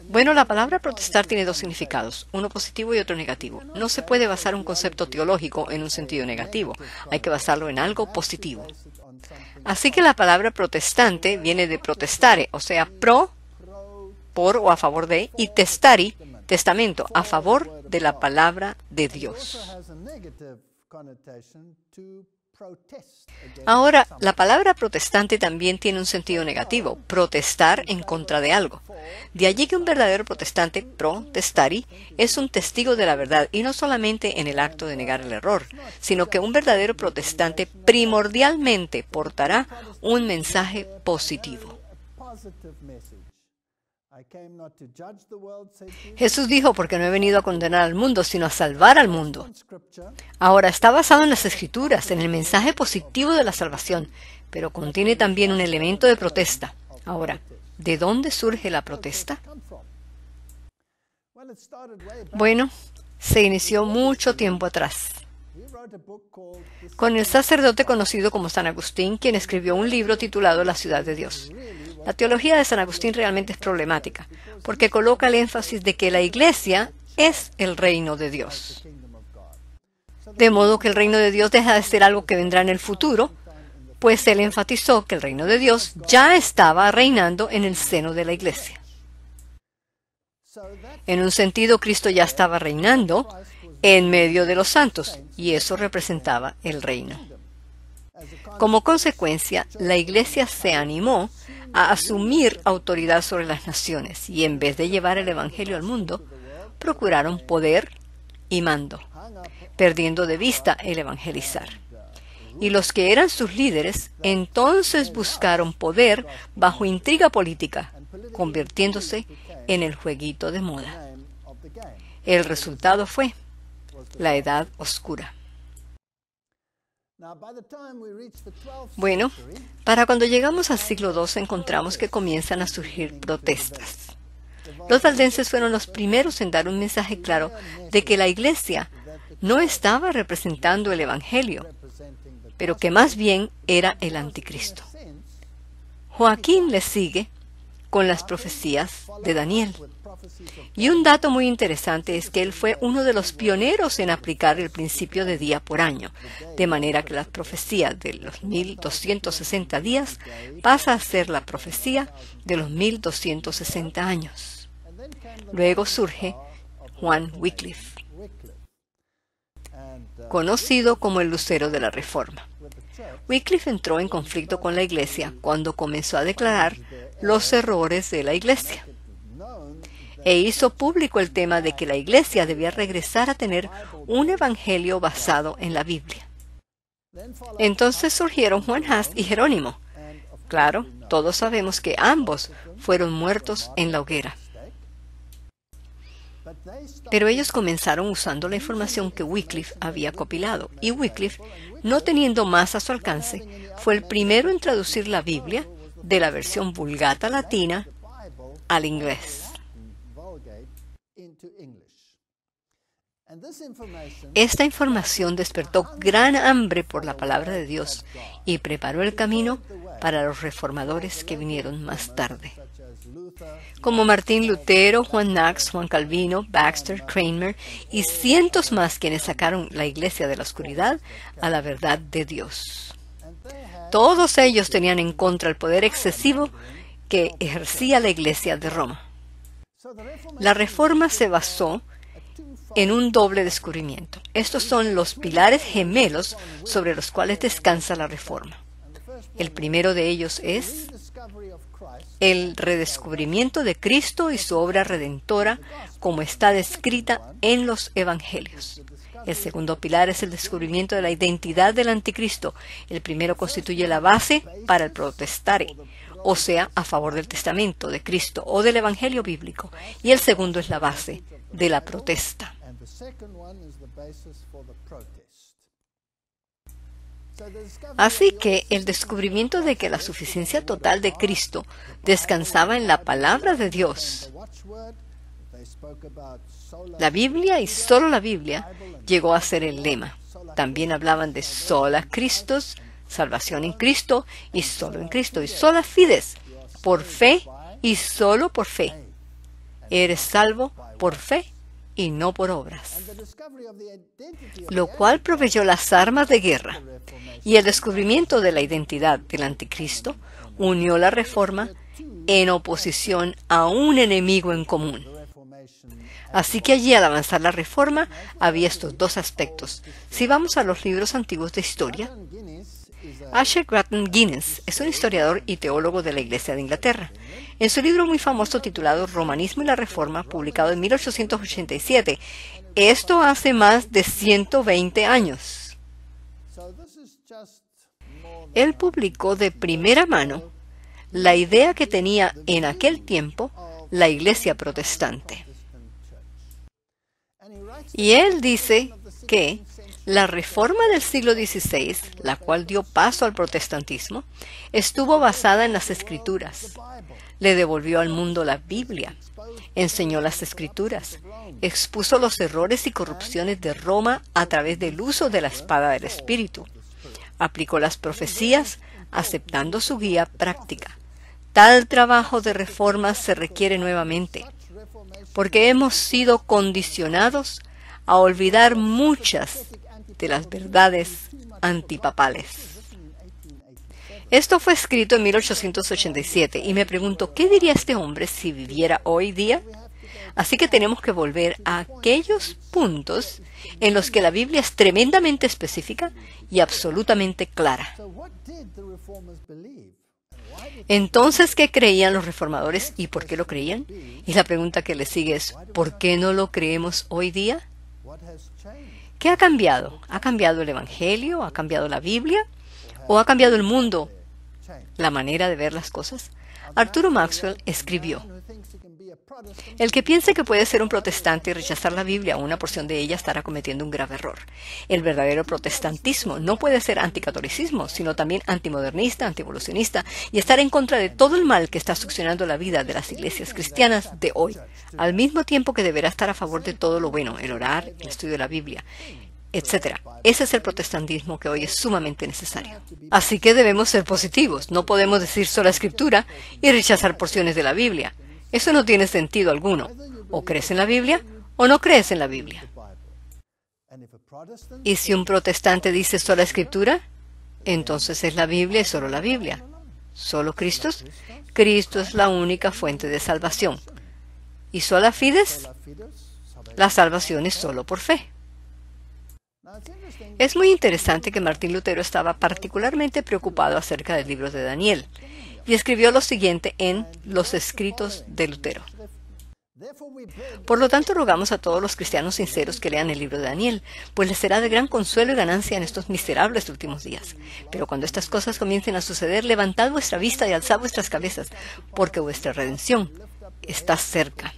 Bueno, la palabra protestar tiene dos significados, uno positivo y otro negativo. No se puede basar un concepto teológico en un sentido negativo, hay que basarlo en algo positivo. Así que la palabra protestante viene de protestare, o sea, por o a favor de, y testari, testamento, a favor de la palabra de Dios. Ahora, la palabra protestante también tiene un sentido negativo, protestar en contra de algo. De allí que un verdadero protestante, protestari, es un testigo de la verdad, y no solamente en el acto de negar el error, sino que un verdadero protestante primordialmente portará un mensaje positivo. Jesús dijo, porque no he venido a condenar al mundo, sino a salvar al mundo. Ahora, está basado en las Escrituras, en el mensaje positivo de la salvación, pero contiene también un elemento de protesta. Ahora, ¿de dónde surge la protesta? Bueno, se inició mucho tiempo atrás, con el sacerdote conocido como San Agustín, quien escribió un libro titulado La ciudad de Dios. La teología de San Agustín realmente es problemática, porque coloca el énfasis de que la Iglesia es el reino de Dios. De modo que el reino de Dios deja de ser algo que vendrá en el futuro, pues él enfatizó que el reino de Dios ya estaba reinando en el seno de la Iglesia. En un sentido, Cristo ya estaba reinando en medio de los santos, y eso representaba el reino. Como consecuencia, la Iglesia se animó a asumir autoridad sobre las naciones, y en vez de llevar el Evangelio al mundo, procuraron poder y mando, perdiendo de vista el evangelizar. Y los que eran sus líderes, entonces buscaron poder bajo intriga política, convirtiéndose en el jueguito de moda. El resultado fue la Edad Oscura. Bueno, para cuando llegamos al siglo II encontramos que comienzan a surgir protestas. Los valdenses fueron los primeros en dar un mensaje claro de que la Iglesia no estaba representando el Evangelio, pero que más bien era el Anticristo. Joaquín le sigue con las profecías de Daniel. Y un dato muy interesante es que él fue uno de los pioneros en aplicar el principio de día por año, de manera que la profecía de los 1260 días pasa a ser la profecía de los 1260 años. Luego surge Juan Wycliffe, conocido como el Lucero de la Reforma. Wycliffe entró en conflicto con la Iglesia cuando comenzó a declarar los errores de la Iglesia, e hizo público el tema de que la Iglesia debía regresar a tener un evangelio basado en la Biblia. Entonces surgieron Juan Huss y Jerónimo. Claro, todos sabemos que ambos fueron muertos en la hoguera. Pero ellos comenzaron usando la información que Wycliffe había copilado, y Wycliffe, no teniendo más a su alcance, fue el primero en traducir la Biblia de la versión Vulgata latina al inglés. Esta información despertó gran hambre por la palabra de Dios y preparó el camino para los reformadores que vinieron más tarde, como Martín Lutero, Juan Knox, Juan Calvino, Baxter, Cranmer y cientos más, quienes sacaron la Iglesia de la oscuridad a la verdad de Dios. Todos ellos tenían en contra el poder excesivo que ejercía la Iglesia de Roma. La Reforma se basó en un doble descubrimiento. Estos son los pilares gemelos sobre los cuales descansa la Reforma. El primero de ellos es el redescubrimiento de Cristo y su obra redentora, como está descrita en los Evangelios. El segundo pilar es el descubrimiento de la identidad del Anticristo. El primero constituye la base para el protestare, o sea, a favor del testamento de Cristo o del Evangelio bíblico. Y el segundo es la base de la protesta. Así que el descubrimiento de que la suficiencia total de Cristo descansaba en la palabra de Dios, la Biblia y solo la Biblia, llegó a ser el lema. También hablaban de sola Christus salvación en Cristo y solo en Cristo, y sola fides, por fe y solo por fe. Eres salvo por fe y no por obras, lo cual proveyó las armas de guerra, y el descubrimiento de la identidad del anticristo unió la reforma en oposición a un enemigo en común. Así que allí, al avanzar la reforma, había estos dos aspectos. Si vamos a los libros antiguos de historia, Asher Grattan Guinness es un historiador y teólogo de la Iglesia de Inglaterra. En su libro muy famoso titulado Romanismo y la Reforma, publicado en 1887, esto hace más de 120 años. Él publicó de primera mano la idea que tenía en aquel tiempo la Iglesia protestante. Y él dice que la reforma del siglo XVI, la cual dio paso al protestantismo, estuvo basada en las Escrituras. Le devolvió al mundo la Biblia, enseñó las Escrituras, expuso los errores y corrupciones de Roma a través del uso de la espada del Espíritu, aplicó las profecías, aceptando su guía práctica. Tal trabajo de reforma se requiere nuevamente, porque hemos sido condicionados a olvidar muchas de las verdades antipapales. Esto fue escrito en 1887 y me pregunto, ¿qué diría este hombre si viviera hoy día? Así que tenemos que volver a aquellos puntos en los que la Biblia es tremendamente específica y absolutamente clara. Entonces, ¿qué creían los reformadores y por qué lo creían? Y la pregunta que le sigue es, ¿por qué no lo creemos hoy día? ¿Qué ha cambiado? ¿Ha cambiado el Evangelio? ¿Ha cambiado la Biblia? ¿O ha cambiado el mundo? ¿La manera de ver las cosas? Arturo Maxwell escribió: el que piense que puede ser un protestante y rechazar la Biblia o una porción de ella estará cometiendo un grave error. El verdadero protestantismo no puede ser anticatolicismo, sino también antimodernista, antievolucionista y estar en contra de todo el mal que está succionando la vida de las iglesias cristianas de hoy, al mismo tiempo que deberá estar a favor de todo lo bueno, el orar, el estudio de la Biblia, etc. Ese es el protestantismo que hoy es sumamente necesario. Así que debemos ser positivos. No podemos decir sola Escritura y rechazar porciones de la Biblia. Eso no tiene sentido alguno. O crees en la Biblia o no crees en la Biblia. Y si un protestante dice sola Escritura, entonces es la Biblia y solo la Biblia. ¿Solo Cristo? Cristo es la única fuente de salvación. ¿Y sola fides? La salvación es solo por fe. Es muy interesante que Martín Lutero estaba particularmente preocupado acerca del libro de Daniel y escribió lo siguiente en Los Escritos de Lutero. Por lo tanto, rogamos a todos los cristianos sinceros que lean el libro de Daniel, pues les será de gran consuelo y ganancia en estos miserables últimos días. Pero cuando estas cosas comiencen a suceder, levantad vuestra vista y alzad vuestras cabezas, porque vuestra redención está cerca.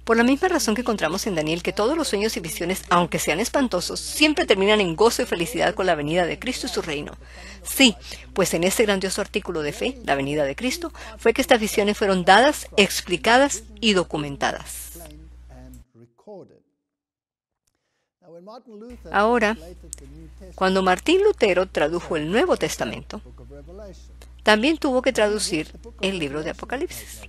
Por la misma razón que encontramos en Daniel que todos los sueños y visiones, aunque sean espantosos, siempre terminan en gozo y felicidad con la venida de Cristo y su reino. Sí, pues en este grandioso artículo de fe, la venida de Cristo, fue que estas visiones fueron dadas, explicadas y documentadas. Ahora, cuando Martín Lutero tradujo el Nuevo Testamento, también tuvo que traducir el libro de Apocalipsis.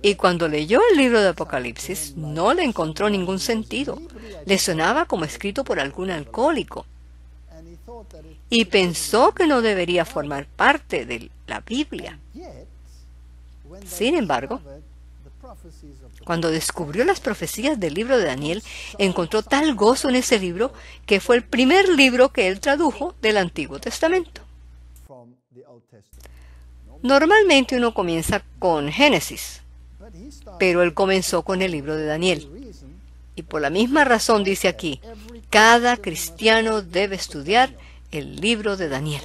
Y cuando leyó el libro de Apocalipsis, no le encontró ningún sentido. Le sonaba como escrito por algún alcohólico. Y pensó que no debería formar parte de la Biblia. Sin embargo, cuando descubrió las profecías del libro de Daniel, encontró tal gozo en ese libro que fue el primer libro que él tradujo del Antiguo Testamento. Normalmente uno comienza con Génesis, pero él comenzó con el libro de Daniel. Y por la misma razón dice aquí, cada cristiano debe estudiar el libro de Daniel.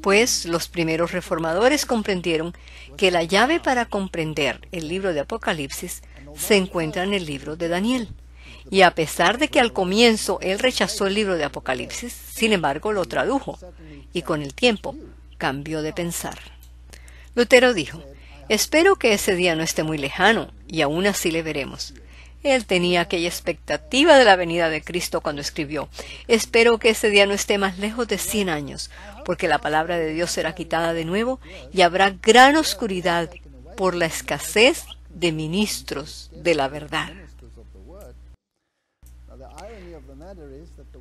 Pues los primeros reformadores comprendieron que la llave para comprender el libro de Apocalipsis se encuentra en el libro de Daniel. Y a pesar de que al comienzo él rechazó el libro de Apocalipsis, sin embargo lo tradujo, y con el tiempo cambió de pensar. Lutero dijo: espero que ese día no esté muy lejano, y aún así le veremos. Él tenía aquella expectativa de la venida de Cristo cuando escribió: espero que ese día no esté más lejos de 100 años, porque la palabra de Dios será quitada de nuevo y habrá gran oscuridad por la escasez de ministros de la verdad.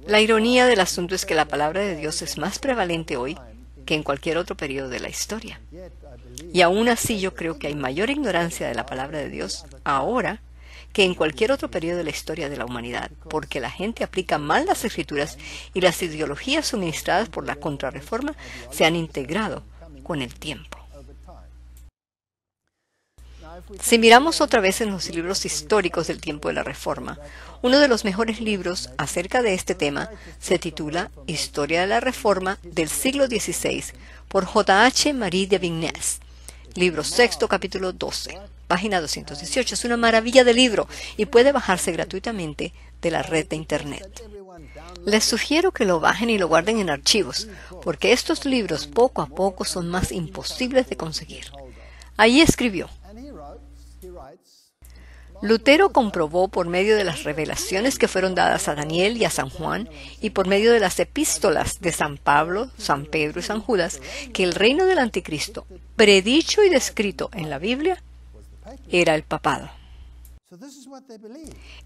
La ironía del asunto es que la palabra de Dios es más prevalente hoy que en cualquier otro periodo de la historia. Y aún así yo creo que hay mayor ignorancia de la palabra de Dios ahora que en cualquier otro periodo de la historia de la humanidad, porque la gente aplica mal las escrituras y las ideologías suministradas por la contrarreforma se han integrado con el tiempo. Si miramos otra vez en los libros históricos del tiempo de la Reforma, uno de los mejores libros acerca de este tema se titula Historia de la Reforma del siglo XVI por J.H. Marie de Vignes, libro sexto, capítulo 12, página 218. Es una maravilla de libro y puede bajarse gratuitamente de la red de Internet. Les sugiero que lo bajen y lo guarden en archivos, porque estos libros poco a poco son más imposibles de conseguir. Allí escribió: Lutero comprobó por medio de las revelaciones que fueron dadas a Daniel y a San Juan y por medio de las epístolas de San Pablo, San Pedro y San Judas que el reino del anticristo, predicho y descrito en la Biblia, era el papado.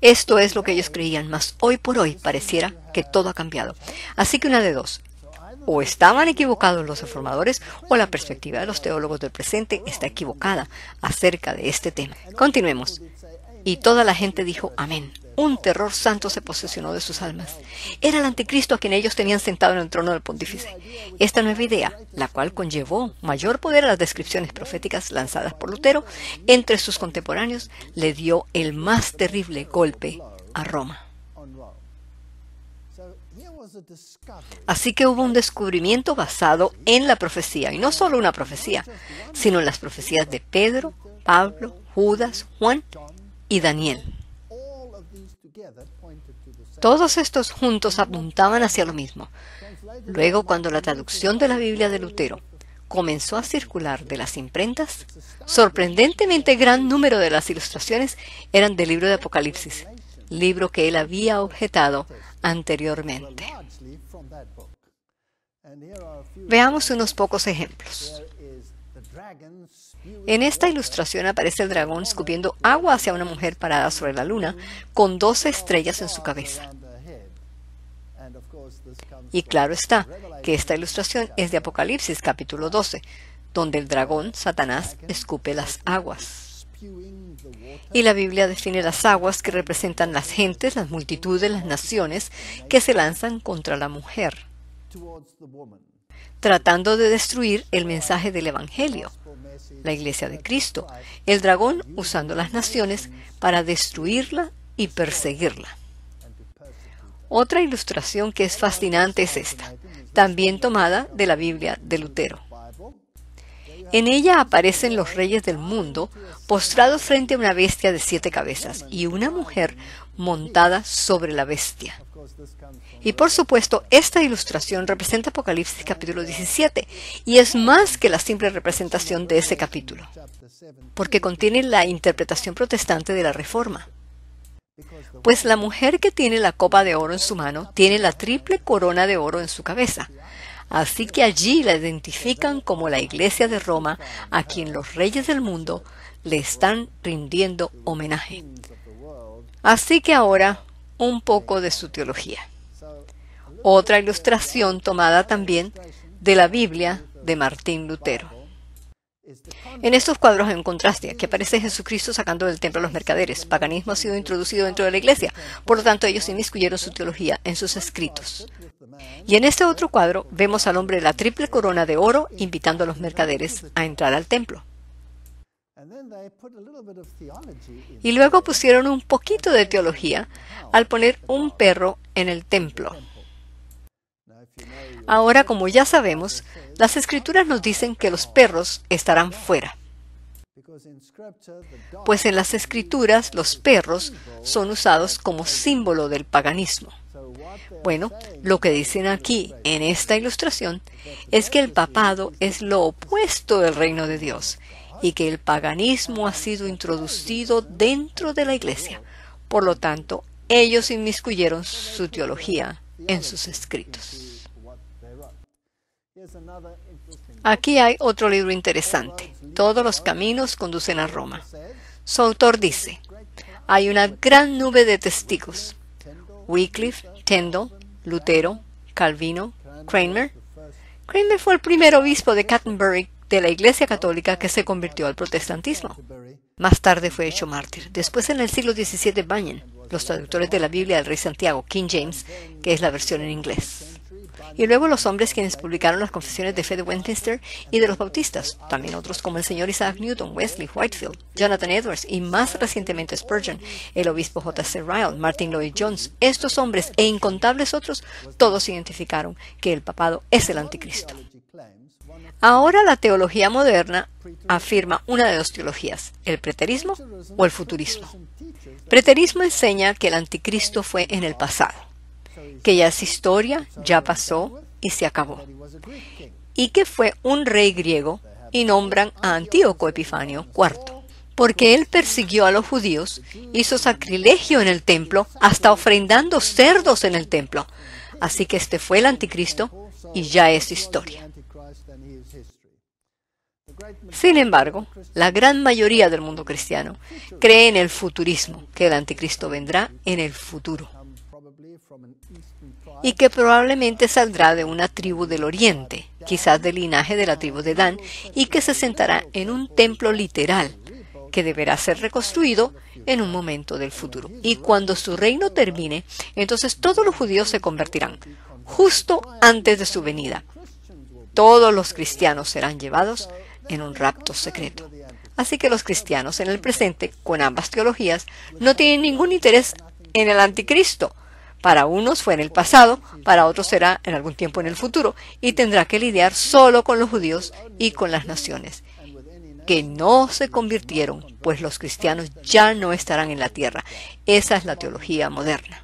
Esto es lo que ellos creían, mas hoy por hoy pareciera que todo ha cambiado. Así que una de dos: o estaban equivocados los reformadores, o la perspectiva de los teólogos del presente está equivocada acerca de este tema. Continuemos. Y toda la gente dijo amén. Un terror santo se posesionó de sus almas. Era el anticristo a quien ellos tenían sentado en el trono del pontífice. Esta nueva idea, la cual conllevó mayor poder a las descripciones proféticas lanzadas por Lutero entre sus contemporáneos, le dio el más terrible golpe a Roma. Así que hubo un descubrimiento basado en la profecía, y no solo una profecía, sino en las profecías de Pedro, Pablo, Judas, Juan y Daniel. Todos estos juntos apuntaban hacia lo mismo. Luego, cuando la traducción de la Biblia de Lutero comenzó a circular de las imprentas, sorprendentemente gran número de las ilustraciones eran del libro de Apocalipsis, libro que él había objetado anteriormente. Veamos unos pocos ejemplos. En esta ilustración aparece el dragón escupiendo agua hacia una mujer parada sobre la luna con 12 estrellas en su cabeza. Y claro está que esta ilustración es de Apocalipsis capítulo 12, donde el dragón, Satanás, escupe las aguas. Y la Biblia define las aguas que representan las gentes, las multitudes, las naciones que se lanzan contra la mujer, tratando de destruir el mensaje del Evangelio, la Iglesia de Cristo, el dragón usando las naciones para destruirla y perseguirla. Otra ilustración que es fascinante es esta, también tomada de la Biblia de Lutero. En ella aparecen los reyes del mundo postrados frente a una bestia de 7 cabezas y una mujer montada sobre la bestia. Y por supuesto, esta ilustración representa Apocalipsis capítulo 17 y es más que la simple representación de ese capítulo, porque contiene la interpretación protestante de la Reforma. Pues la mujer que tiene la copa de oro en su mano tiene la triple corona de oro en su cabeza. Así que allí la identifican como la Iglesia de Roma, a quien los reyes del mundo le están rindiendo homenaje. Así que ahora, un poco de su teología. Otra ilustración tomada también de la Biblia de Martín Lutero. En estos cuadros hay un contraste. Aquí aparece Jesucristo sacando del templo a los mercaderes. Paganismo ha sido introducido dentro de la iglesia. Por lo tanto, ellos inmiscuyeron su teología en sus escritos. Y en este otro cuadro vemos al hombre de la triple corona de oro invitando a los mercaderes a entrar al templo. Y luego pusieron un poquito de teología al poner un perro en el templo. Ahora, como ya sabemos, las Escrituras nos dicen que los perros estarán fuera. Pues en las Escrituras los perros son usados como símbolo del paganismo. Bueno, lo que dicen aquí en esta ilustración es que el papado es lo opuesto del reino de Dios y que el paganismo ha sido introducido dentro de la iglesia. Por lo tanto, ellos inmiscuyeron su teología en sus escritos. Aquí hay otro libro interesante. Todos los caminos conducen a Roma. Su autor dice, hay una gran nube de testigos. Wycliffe, Tyndale, Lutero, Calvino, Cranmer. Cranmer fue el primer obispo de Canterbury de la Iglesia Católica que se convirtió al protestantismo. Más tarde fue hecho mártir. Después, en el siglo XVII, Bunyan, los traductores de la Biblia del Rey Santiago, King James, que es la versión en inglés. Y luego los hombres quienes publicaron las confesiones de fe de Westminster y de los bautistas, también otros como el señor Isaac Newton, Wesley, Whitefield, Jonathan Edwards y más recientemente Spurgeon, el obispo J.C. Ryle, Martin Lloyd Jones. Estos hombres e incontables otros, todos identificaron que el papado es el anticristo. Ahora la teología moderna afirma una de dos teologías, el preterismo o el futurismo. Preterismo enseña que el anticristo fue en el pasado, que ya es historia, ya pasó y se acabó, y que fue un rey griego, y nombran a Antíoco Epifanio IV, porque él persiguió a los judíos, hizo sacrilegio en el templo, hasta ofrendando cerdos en el templo. Así que este fue el anticristo y ya es historia. Sin embargo, la gran mayoría del mundo cristiano cree en el futurismo, que el anticristo vendrá en el futuro, y que probablemente saldrá de una tribu del oriente, quizás del linaje de la tribu de Dan, y que se sentará en un templo literal, que deberá ser reconstruido en un momento del futuro. Y cuando su reino termine, entonces todos los judíos se convertirán, justo antes de su venida. Todos los cristianos serán llevados en un rapto secreto. Así que los cristianos en el presente, con ambas teologías, no tienen ningún interés en el anticristo. Para unos fue en el pasado, para otros será en algún tiempo en el futuro, y tendrá que lidiar solo con los judíos y con las naciones, que no se convirtieron, pues los cristianos ya no estarán en la tierra. Esa es la teología moderna.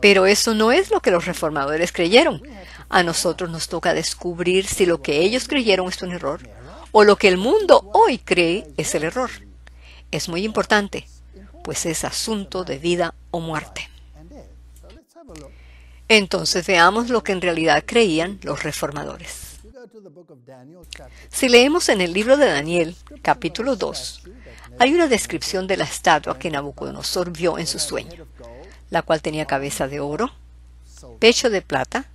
Pero eso no es lo que los reformadores creyeron. A nosotros nos toca descubrir si lo que ellos creyeron es un error, o lo que el mundo hoy cree es el error. Es muy importante, pues es asunto de vida o muerte. Entonces veamos lo que en realidad creían los reformadores. Si leemos en el libro de Daniel, capítulo 2, hay una descripción de la estatua que Nabucodonosor vio en su sueño, la cual tenía cabeza de oro, pecho de plata,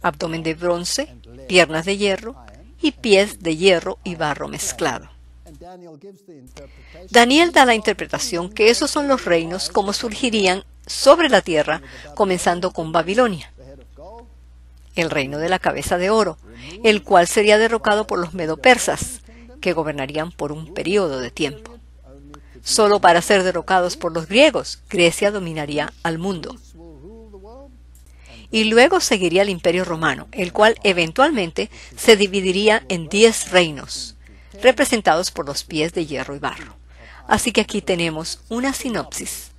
abdomen de bronce, piernas de hierro y pies de hierro y barro mezclado. Daniel da la interpretación que esos son los reinos como surgirían sobre la tierra, comenzando con Babilonia, el reino de la cabeza de oro, el cual sería derrocado por los medo-persas, que gobernarían por un periodo de tiempo. Solo para ser derrocados por los griegos, Grecia dominaría al mundo. Y luego seguiría el Imperio Romano, el cual eventualmente se dividiría en 10 reinos, representados por los pies de hierro y barro. Así que aquí tenemos una sinopsis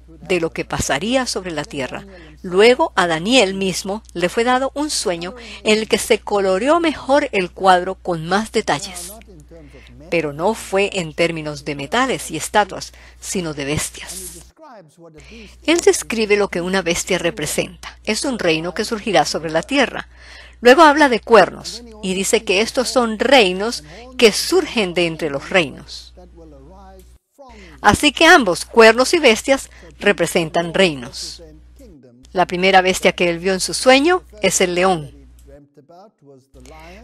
de lo que pasaría sobre la tierra. Luego a Daniel mismo le fue dado un sueño en el que se coloreó mejor el cuadro con más detalles. Pero no fue en términos de metales y estatuas, sino de bestias. Él describe lo que una bestia representa. Es un reino que surgirá sobre la tierra. Luego habla de cuernos y dice que estos son reinos que surgen de entre los reinos. Así que ambos, cuernos y bestias, representan reinos. La primera bestia que él vio en su sueño es el león,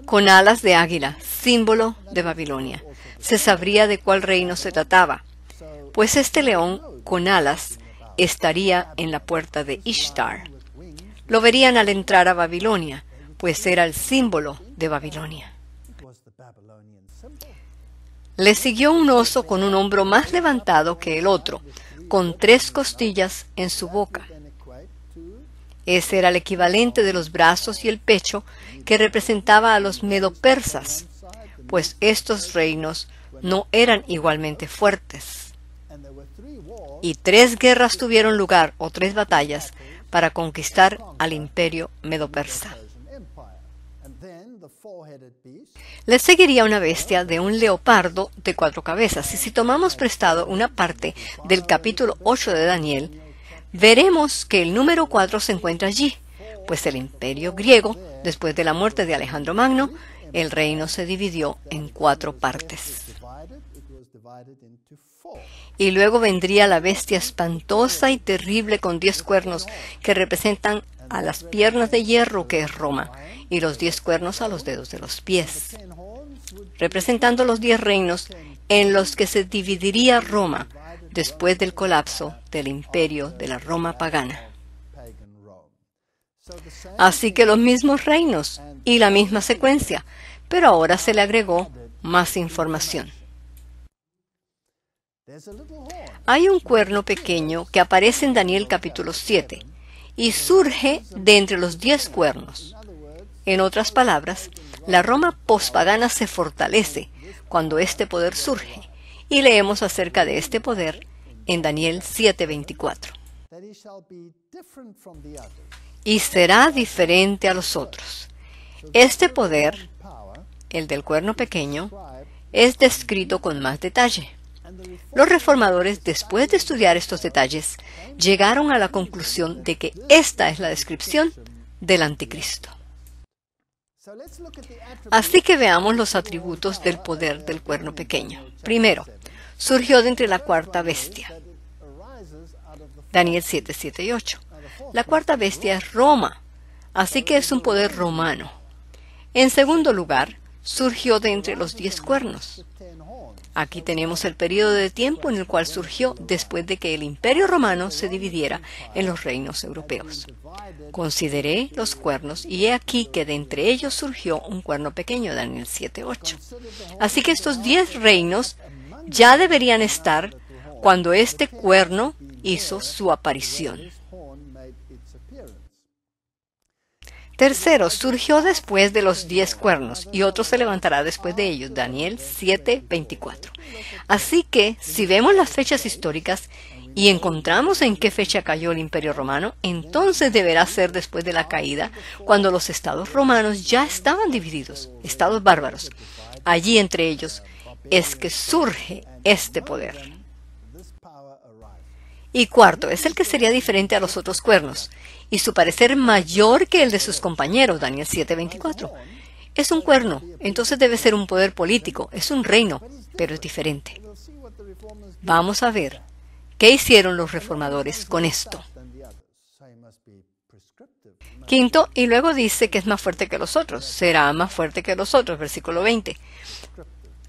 con alas de águila, símbolo de Babilonia. Se sabría de cuál reino se trataba, pues este león con alas estaría en la puerta de Ishtar. Lo verían al entrar a Babilonia, pues era el símbolo de Babilonia. Le siguió un oso con un hombro más levantado que el otro, con 3 costillas en su boca. Ese era el equivalente de los brazos y el pecho que representaba a los medo-persas, pues estos reinos no eran igualmente fuertes. Y 3 guerras tuvieron lugar, o 3 batallas, para conquistar al imperio medo-persa. Le seguiría una bestia de un leopardo de 4 cabezas. Y si tomamos prestado una parte del capítulo 8 de Daniel, veremos que el número 4 se encuentra allí, pues el imperio griego, después de la muerte de Alejandro Magno, el reino se dividió en 4 partes. Y luego vendría la bestia espantosa y terrible con 10 cuernos que representan a las piernas de hierro, que es Roma, y los 10 cuernos a los dedos de los pies, representando los 10 reinos en los que se dividiría Roma después del colapso del imperio de la Roma pagana. Así que los mismos reinos y la misma secuencia, pero ahora se le agregó más información. Hay un cuerno pequeño que aparece en Daniel capítulo 7 y surge de entre los 10 cuernos. En otras palabras, la Roma pospagana se fortalece cuando este poder surge, y leemos acerca de este poder en Daniel 7:24. Y será diferente a los otros. Este poder, el del cuerno pequeño, es descrito con más detalle. Los reformadores, después de estudiar estos detalles, llegaron a la conclusión de que esta es la descripción del anticristo. Así que veamos los atributos del poder del cuerno pequeño. Primero, surgió de entre la cuarta bestia. Daniel 7, 7 y 8. La cuarta bestia es Roma, así que es un poder romano. En segundo lugar, surgió de entre los 10 cuernos. Aquí tenemos el periodo de tiempo en el cual surgió después de que el imperio romano se dividiera en los reinos europeos. Consideré los cuernos y he aquí que de entre ellos surgió un cuerno pequeño, Daniel 7:8. Así que estos 10 reinos ya deberían estar cuando este cuerno hizo su aparición. Tercero, surgió después de los 10 cuernos, y otro se levantará después de ellos, Daniel 7:24. Así que, si vemos las fechas históricas y encontramos en qué fecha cayó el Imperio Romano, entonces deberá ser después de la caída, cuando los estados romanos ya estaban divididos, estados bárbaros. Allí entre ellos es que surge este poder. Y cuarto, es el que sería diferente a los otros cuernos, y su parecer mayor que el de sus compañeros, Daniel 7:24. Es un cuerno, entonces debe ser un poder político, es un reino, pero es diferente. Vamos a ver qué hicieron los reformadores con esto. Quinto, y luego dice que es más fuerte que los otros, será más fuerte que los otros, versículo 20.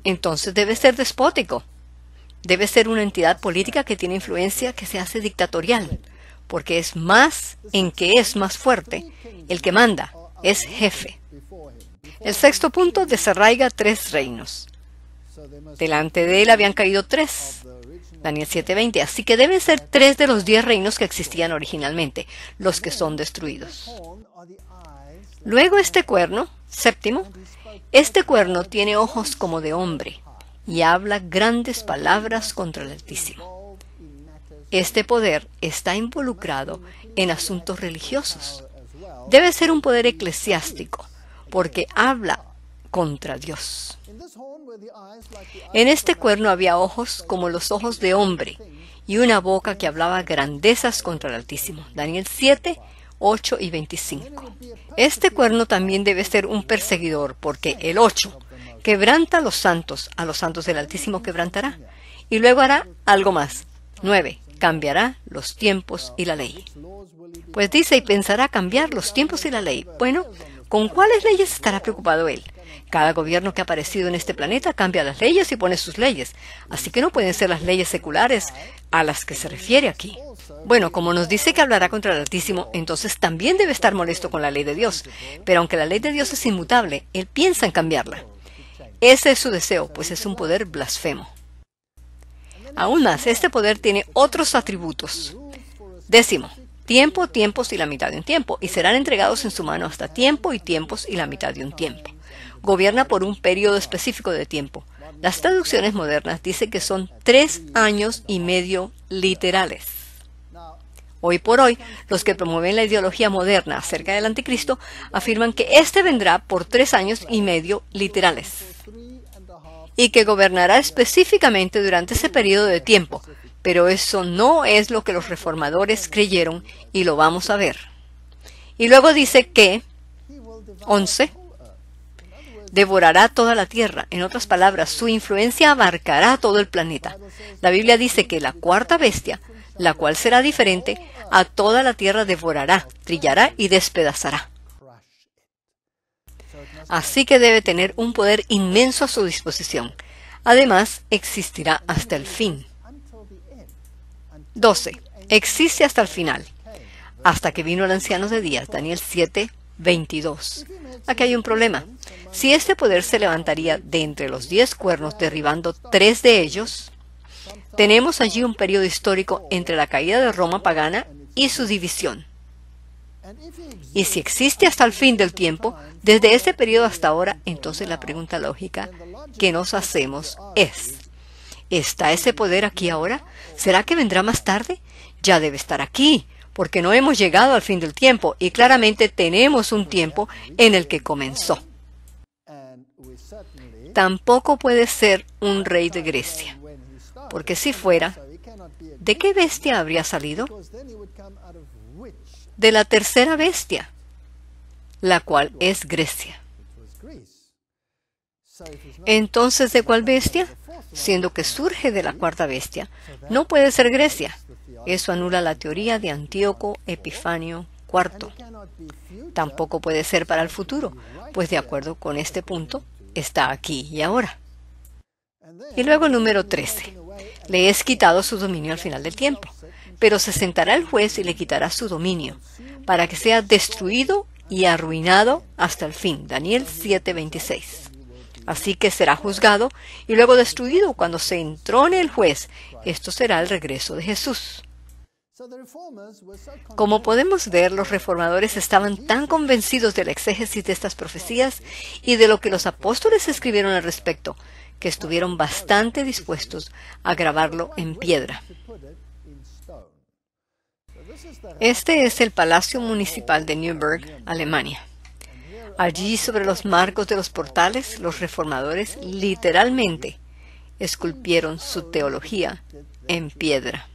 Entonces debe ser despótico. Debe ser una entidad política que tiene influencia, que se hace dictatorial, porque es más en que es más fuerte. El que manda es jefe. El sexto punto, desarraiga 3 reinos. Delante de él habían caído 3. Daniel 7:20. Así que deben ser 3 de los 10 reinos que existían originalmente, los que son destruidos. Luego este cuerno, séptimo, este cuerno tiene ojos como de hombre y habla grandes palabras contra el Altísimo. Este poder está involucrado en asuntos religiosos. Debe ser un poder eclesiástico, porque habla contra Dios. En este cuerno había ojos como los ojos de hombre y una boca que hablaba grandezas contra el Altísimo. Daniel 7, 8 y 25. Este cuerno también debe ser un perseguidor, porque el 8 quebranta a los santos del Altísimo quebrantará. Y luego hará algo más. 9. Cambiará los tiempos y la ley. Pues dice, y pensará cambiar los tiempos y la ley. Bueno, ¿con cuáles leyes estará preocupado él? Cada gobierno que ha aparecido en este planeta cambia las leyes y pone sus leyes. Así que no pueden ser las leyes seculares a las que se refiere aquí. Bueno, como nos dice que hablará contra el Altísimo, entonces también debe estar molesto con la ley de Dios. Pero aunque la ley de Dios es inmutable, él piensa en cambiarla. Ese es su deseo, pues es un poder blasfemo. Aún más, este poder tiene otros atributos. 10. Tiempo, tiempos y la mitad de un tiempo, y serán entregados en su mano hasta tiempo y tiempos y la mitad de un tiempo. Gobierna por un periodo específico de tiempo. Las traducciones modernas dicen que son 3 años y medio literales. Hoy por hoy, los que promueven la ideología moderna acerca del anticristo afirman que éste vendrá por 3 años y medio literales y que gobernará específicamente durante ese periodo de tiempo. Pero eso no es lo que los reformadores creyeron y lo vamos a ver. Y luego dice que, 11, devorará toda la tierra. En otras palabras, su influencia abarcará todo el planeta. La Biblia dice que la cuarta bestia, la cual será diferente, a toda la tierra devorará, trillará y despedazará. Así que debe tener un poder inmenso a su disposición. Además, existirá hasta el fin. 12. Existe hasta el final, hasta que vino el anciano de días, Daniel 7, 22. Aquí hay un problema. Si este poder se levantaría de entre los 10 cuernos, derribando 3 de ellos, tenemos allí un periodo histórico entre la caída de Roma pagana y su división. Y si existe hasta el fin del tiempo, desde ese periodo hasta ahora, entonces la pregunta lógica que nos hacemos es, ¿está ese poder aquí ahora? ¿Será que vendrá más tarde? Ya debe estar aquí, porque no hemos llegado al fin del tiempo, y claramente tenemos un tiempo en el que comenzó. Tampoco puede ser un rey de Grecia, porque si fuera, ¿de qué bestia habría salido? De la tercera bestia, la cual es Grecia. Entonces, ¿de cuál bestia? Siendo que surge de la cuarta bestia, no puede ser Grecia. Eso anula la teoría de Antíoco Epifanio IV. Tampoco puede ser para el futuro, pues de acuerdo con este punto, está aquí y ahora. Y luego el número 13. Le es quitado su dominio al final del tiempo, pero se sentará el juez y le quitará su dominio, para que sea destruido y arruinado hasta el fin. Daniel 7:26. Así que será juzgado y luego destruido cuando se entrone el juez. Esto será el regreso de Jesús. Como podemos ver, los reformadores estaban tan convencidos de la exégesis de estas profecías y de lo que los apóstoles escribieron al respecto, que estuvieron bastante dispuestos a grabarlo en piedra. Este es el Palacio Municipal de Nürnberg, Alemania. Allí, sobre los marcos de los portales, los reformadores literalmente esculpieron su teología en piedra.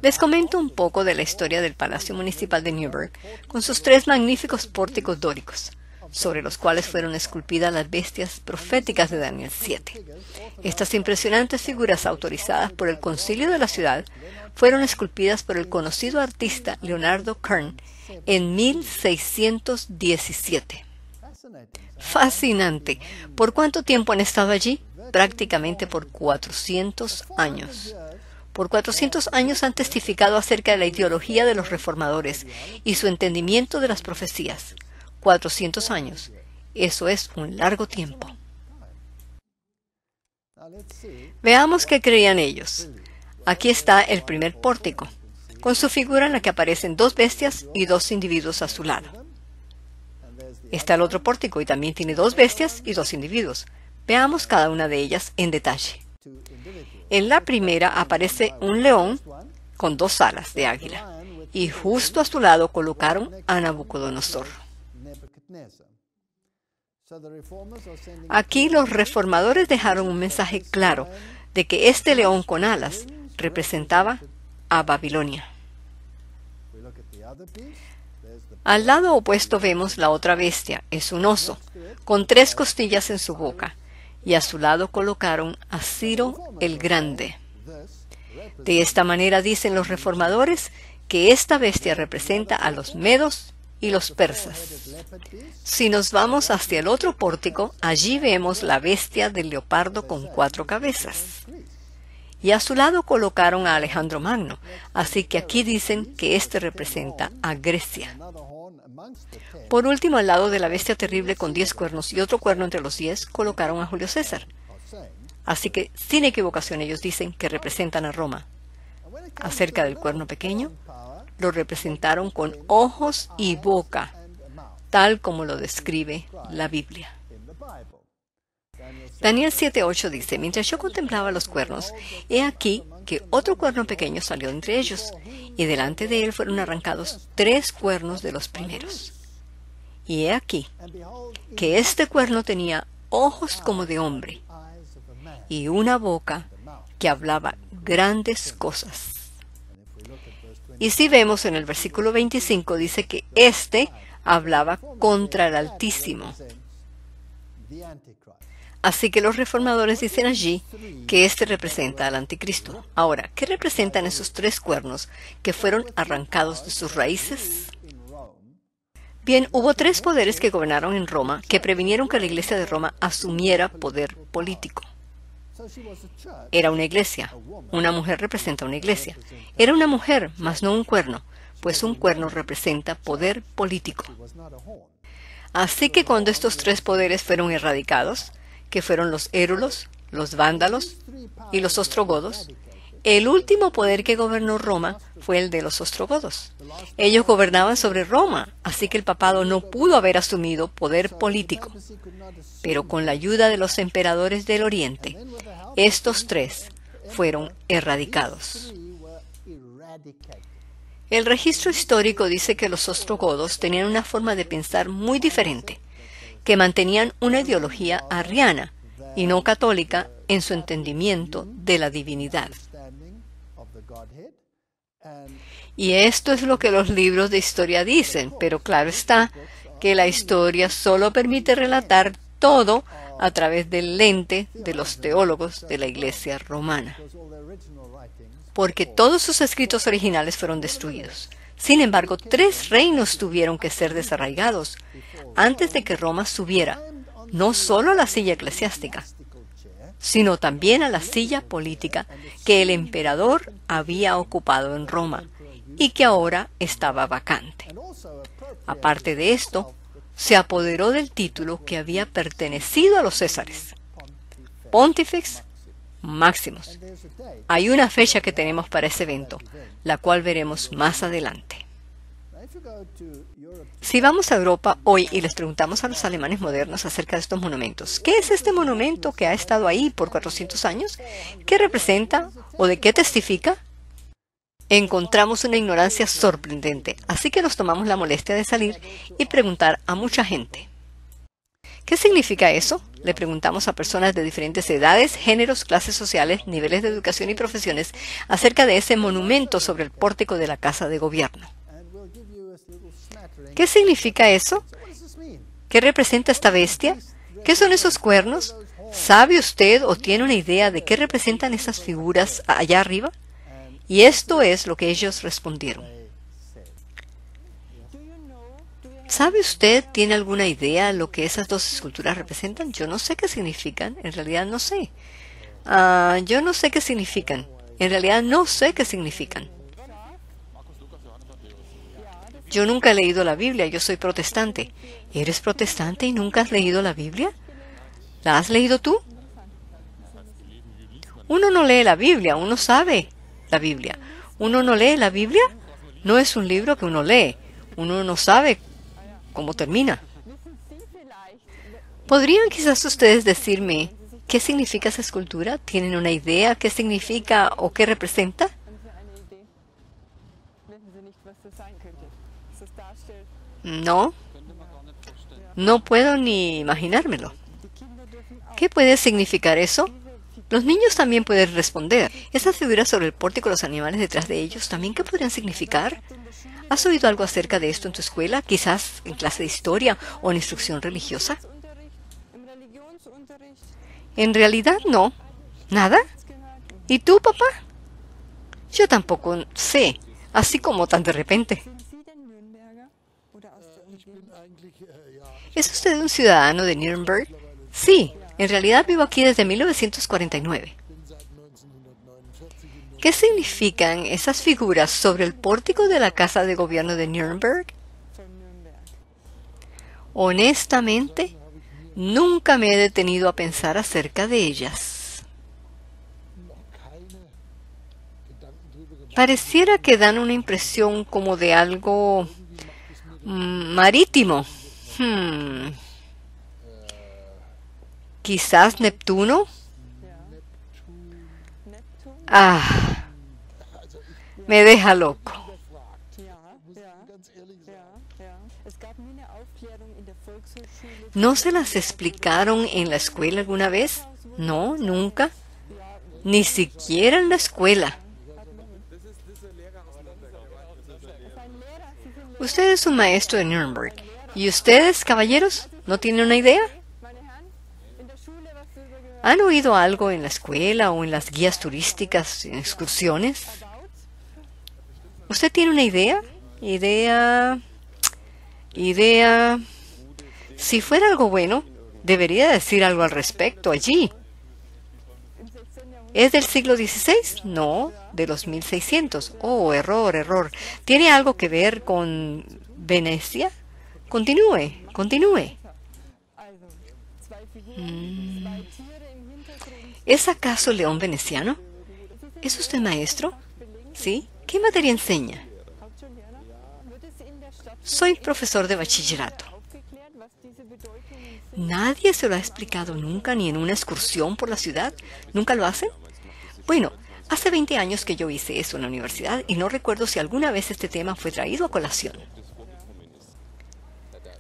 Les comento un poco de la historia del Palacio Municipal de Nürnberg, con sus 3 magníficos pórticos dóricos, sobre los cuales fueron esculpidas las bestias proféticas de Daniel 7. Estas impresionantes figuras autorizadas por el concilio de la ciudad fueron esculpidas por el conocido artista Leonardo Kern en 1617. Fascinante. ¿Por cuánto tiempo han estado allí? Prácticamente por 400 años. Por 400 años han testificado acerca de la ideología de los reformadores y su entendimiento de las profecías. 400 años. Eso es un largo tiempo. Veamos qué creían ellos. Aquí está el primer pórtico, con su figura en la que aparecen 2 bestias y 2 individuos a su lado. Está el otro pórtico y también tiene 2 bestias y 2 individuos. Veamos cada una de ellas en detalle. En la primera aparece un león con 2 alas de águila, y justo a su lado colocaron a Nabucodonosor. Aquí los reformadores dejaron un mensaje claro de que este león con alas representaba a Babilonia. Al lado opuesto vemos la otra bestia, es un oso, con 3 costillas en su boca, y a su lado colocaron a Ciro el Grande. De esta manera dicen los reformadores que esta bestia representa a los medos y los persas. Si nos vamos hacia el otro pórtico, allí vemos la bestia del leopardo con 4 cabezas. Y a su lado colocaron a Alejandro Magno, así que aquí dicen que este representa a Grecia. Por último, al lado de la bestia terrible con 10 cuernos y otro cuerno entre los 10, colocaron a Julio César. Así que, sin equivocación, ellos dicen que representan a Roma. Acerca del cuerno pequeño, lo representaron con ojos y boca, tal como lo describe la Biblia. Daniel 7:8 dice, mientras yo contemplaba los cuernos, he aquí que otro cuerno pequeño salió de entre ellos, y delante de él fueron arrancados 3 cuernos de los primeros. Y he aquí que este cuerno tenía ojos como de hombre, y una boca que hablaba grandes cosas. Y si vemos en el versículo 25, dice que éste hablaba contra el Altísimo. Así que los reformadores dicen allí que este representa al anticristo. Ahora, ¿qué representan esos 3 cuernos que fueron arrancados de sus raíces? Bien, hubo 3 poderes que gobernaron en Roma que previnieron que la iglesia de Roma asumiera poder político. Era una iglesia. Una mujer representa una iglesia. Era una mujer, mas no un cuerno, pues un cuerno representa poder político. Así que cuando estos 3 poderes fueron erradicados, que fueron los érulos, los vándalos y los ostrogodos, el último poder que gobernó Roma fue el de los ostrogodos. Ellos gobernaban sobre Roma, así que el papado no pudo haber asumido poder político. Pero con la ayuda de los emperadores del Oriente, estos 3 fueron erradicados. El registro histórico dice que los ostrogodos tenían una forma de pensar muy diferente, que mantenían una ideología arriana y no católica en su entendimiento de la divinidad. Y esto es lo que los libros de historia dicen, pero claro está que la historia solo permite relatar todo a través del lente de los teólogos de la Iglesia romana, porque todos sus escritos originales fueron destruidos. Sin embargo, 3 reinos tuvieron que ser desarraigados antes de que Roma subiera no solo a la silla eclesiástica, sino también a la silla política que el emperador había ocupado en Roma y que ahora estaba vacante. Aparte de esto, se apoderó del título que había pertenecido a los Césares, Pontifex Maximus. Hay una fecha que tenemos para ese evento, la cual veremos más adelante. Si vamos a Europa hoy y les preguntamos a los alemanes modernos acerca de estos monumentos, ¿qué es este monumento que ha estado ahí por 400 años? ¿Qué representa o de qué testifica? Encontramos una ignorancia sorprendente, así que nos tomamos la molestia de salir y preguntar a mucha gente. ¿Qué significa eso? Le preguntamos a personas de diferentes edades, géneros, clases sociales, niveles de educación y profesiones acerca de ese monumento sobre el pórtico de la Casa de Gobierno. ¿Qué significa eso? ¿Qué representa esta bestia? ¿Qué son esos cuernos? ¿Sabe usted o tiene una idea de qué representan esas figuras allá arriba? Y esto es lo que ellos respondieron. ¿Sabe usted, tiene alguna idea de lo que esas 2 esculturas representan? Yo no sé qué significan, en realidad no sé. Yo no sé qué significan, en realidad no sé qué significan. Yo nunca he leído la Biblia, yo soy protestante. ¿Eres protestante y nunca has leído la Biblia? ¿La has leído tú? Uno no lee la Biblia, uno sabe la Biblia. ¿Uno no lee la Biblia? No es un libro que uno lee, uno no sabe cómo termina. ¿Podrían quizás ustedes decirme qué significa esa escultura? ¿Tienen una idea qué significa o qué representa? No, no puedo ni imaginármelo. ¿Qué puede significar eso? Los niños también pueden responder. Esas figuras sobre el pórtico, los animales detrás de ellos, ¿también qué podrían significar? ¿Has oído algo acerca de esto en tu escuela? Quizás en clase de historia o en instrucción religiosa. En realidad no. ¿Nada? ¿Y tú, papá? Yo tampoco sé, así como tan de repente. ¿Es usted un ciudadano de Nuremberg? Sí, en realidad vivo aquí desde 1949. ¿Qué significan esas figuras sobre el pórtico de la Casa de Gobierno de Nuremberg? Honestamente, nunca me he detenido a pensar acerca de ellas. Pareciera que dan una impresión como de algo marítimo. Quizás Neptuno. Ah, me deja loco. ¿No se las explicaron en la escuela alguna vez? No, nunca. Ni siquiera en la escuela. Usted es un maestro de Nuremberg. ¿Y ustedes, caballeros, no tienen una idea? ¿Han oído algo en la escuela o en las guías turísticas, en excursiones? ¿Usted tiene una idea? Idea. Si fuera algo bueno, debería decir algo al respecto allí. ¿Es del siglo XVI? No, de los 1600. Oh, error. ¿Tiene algo que ver con Venecia? Continúe. ¿Es acaso león veneciano? ¿Es usted maestro? ¿Sí? ¿Qué materia enseña? Soy profesor de bachillerato. ¿Nadie se lo ha explicado nunca, ni en una excursión por la ciudad? ¿Nunca lo hacen? Bueno, hace 20 años que yo hice eso en la universidad y no recuerdo si alguna vez este tema fue traído a colación.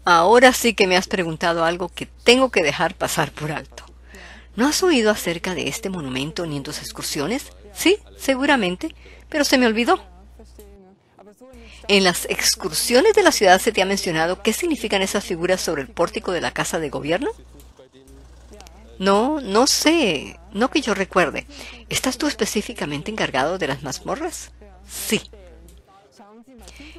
Ahora sí que me has preguntado algo que tengo que dejar pasar por alto. ¿No has oído acerca de este monumento ni en tus excursiones? Sí, seguramente, pero se me olvidó. ¿En las excursiones de la ciudad se te ha mencionado qué significan esas figuras sobre el pórtico de la Casa de Gobierno? No sé, no que yo recuerde. ¿Estás tú específicamente encargado de las mazmorras? Sí.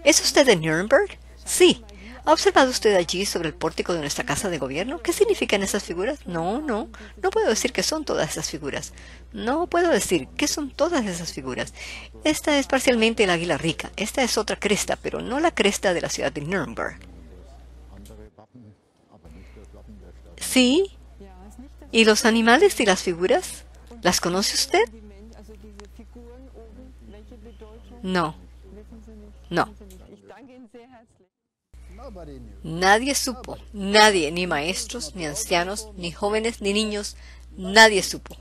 ¿Es usted de Nuremberg? Sí. ¿Ha observado usted allí sobre el pórtico de nuestra Casa de Gobierno? ¿Qué significan esas figuras? No puedo decir qué son todas esas figuras. No puedo decir qué son todas esas figuras. Esta es parcialmente el águila rica. Esta es otra cresta, pero no la cresta de la ciudad de Nuremberg. ¿Sí? ¿Y los animales y las figuras? ¿Las conoce usted? No. Nadie supo, nadie, ni maestros, ni ancianos, ni jóvenes, ni niños, nadie supo.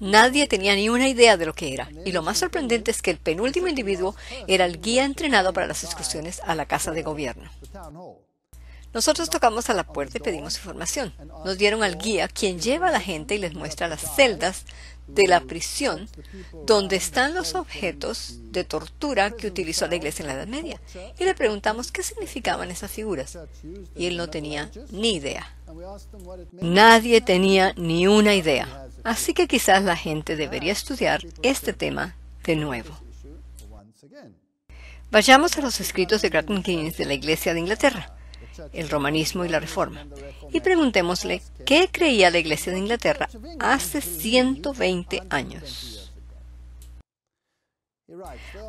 Nadie tenía ni una idea de lo que era. Y lo más sorprendente es que el penúltimo individuo era el guía entrenado para las excursiones a la Casa de Gobierno. Nosotros tocamos a la puerta y pedimos información. Nos dieron al guía, quien lleva a la gente y les muestra las celdas de la prisión donde están los objetos de tortura que utilizó la iglesia en la Edad Media. Y le preguntamos qué significaban esas figuras. Y él no tenía ni idea. Nadie tenía ni una idea. Así que quizás la gente debería estudiar este tema de nuevo. Vayamos a los escritos de Grattan Guinness de la Iglesia de Inglaterra, el romanismo y la reforma, y preguntémosle qué creía la Iglesia de Inglaterra hace 120 años.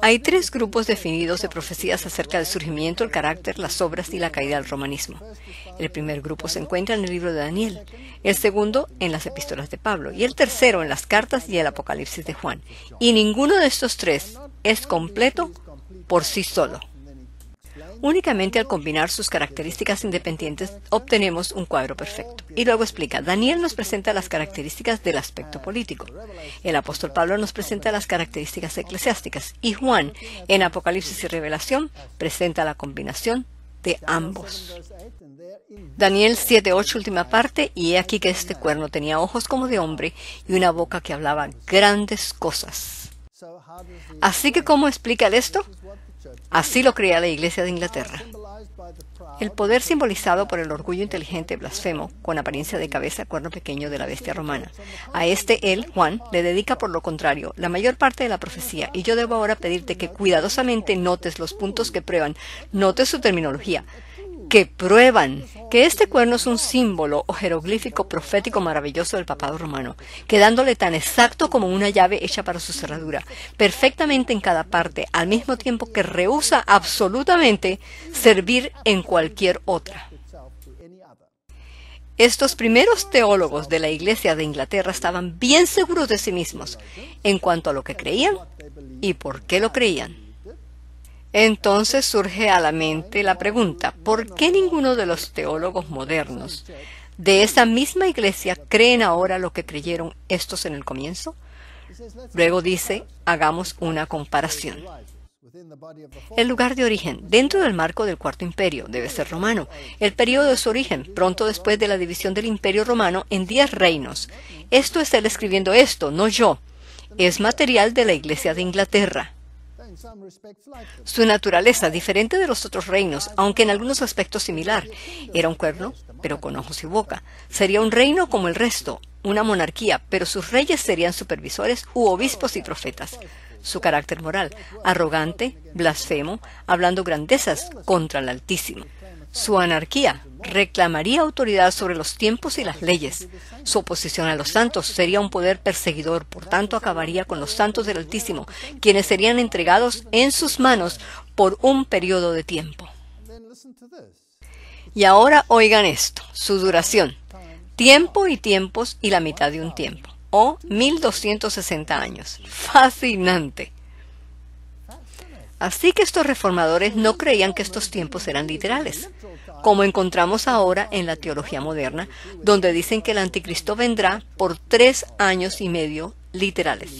Hay 3 grupos definidos de profecías acerca del surgimiento, el carácter, las obras y la caída del romanismo. El primer grupo se encuentra en el libro de Daniel, el segundo en las epístolas de Pablo y el tercero en las cartas y el Apocalipsis de Juan. Y ninguno de estos 3 es completo por sí solo. Únicamente al combinar sus características independientes obtenemos un cuadro perfecto. Y luego explica, Daniel nos presenta las características del aspecto político. El apóstol Pablo nos presenta las características eclesiásticas. Y Juan, en Apocalipsis y Revelación, presenta la combinación de ambos. Daniel 7:8, última parte, y he aquí que este cuerno tenía ojos como de hombre y una boca que hablaba grandes cosas. Así que, ¿cómo explica él esto? Así lo creía la Iglesia de Inglaterra. El poder simbolizado por el orgullo inteligente blasfemo, con apariencia de cabeza, cuerno pequeño de la bestia romana. A él, Juan, le dedica por lo contrario la mayor parte de la profecía, y yo debo ahora pedirte que cuidadosamente notes los puntos que prueban, notes su terminología, que prueban que este cuerno es un símbolo o jeroglífico profético maravilloso del papado romano, quedándole tan exacto como una llave hecha para su cerradura, perfectamente en cada parte, al mismo tiempo que rehúsa absolutamente servir en cualquier otra. Estos primeros teólogos de la Iglesia de Inglaterra estaban bien seguros de sí mismos en cuanto a lo que creían y por qué lo creían. Entonces surge a la mente la pregunta, ¿por qué ninguno de los teólogos modernos ¿De esa misma iglesia creen ahora lo que creyeron estos en el comienzo? Luego dice, hagamos una comparación. El lugar de origen, dentro del marco del Cuarto Imperio, debe ser romano. El período de su origen, pronto después de la división del Imperio Romano en 10 reinos. Esto es él escribiendo esto, no yo. Es material de la Iglesia de Inglaterra. Su naturaleza, diferente de los otros reinos, aunque en algunos aspectos similar, era un cuerno, pero con ojos y boca. Sería un reino como el resto, una monarquía, pero sus reyes serían supervisores u obispos y profetas. Su carácter moral, arrogante, blasfemo, hablando grandezas contra el Altísimo. Su anarquía, reclamaría autoridad sobre los tiempos y las leyes. Su oposición a los santos sería un poder perseguidor, por tanto acabaría con los santos del Altísimo, quienes serían entregados en sus manos por un periodo de tiempo. Y ahora oigan esto, su duración. Tiempo y tiempos y la mitad de un tiempo, o 1260 años. Fascinante. Así que estos reformadores no creían que estos tiempos eran literales, como encontramos ahora en la teología moderna, donde dicen que el anticristo vendrá por 3 años y medio literales.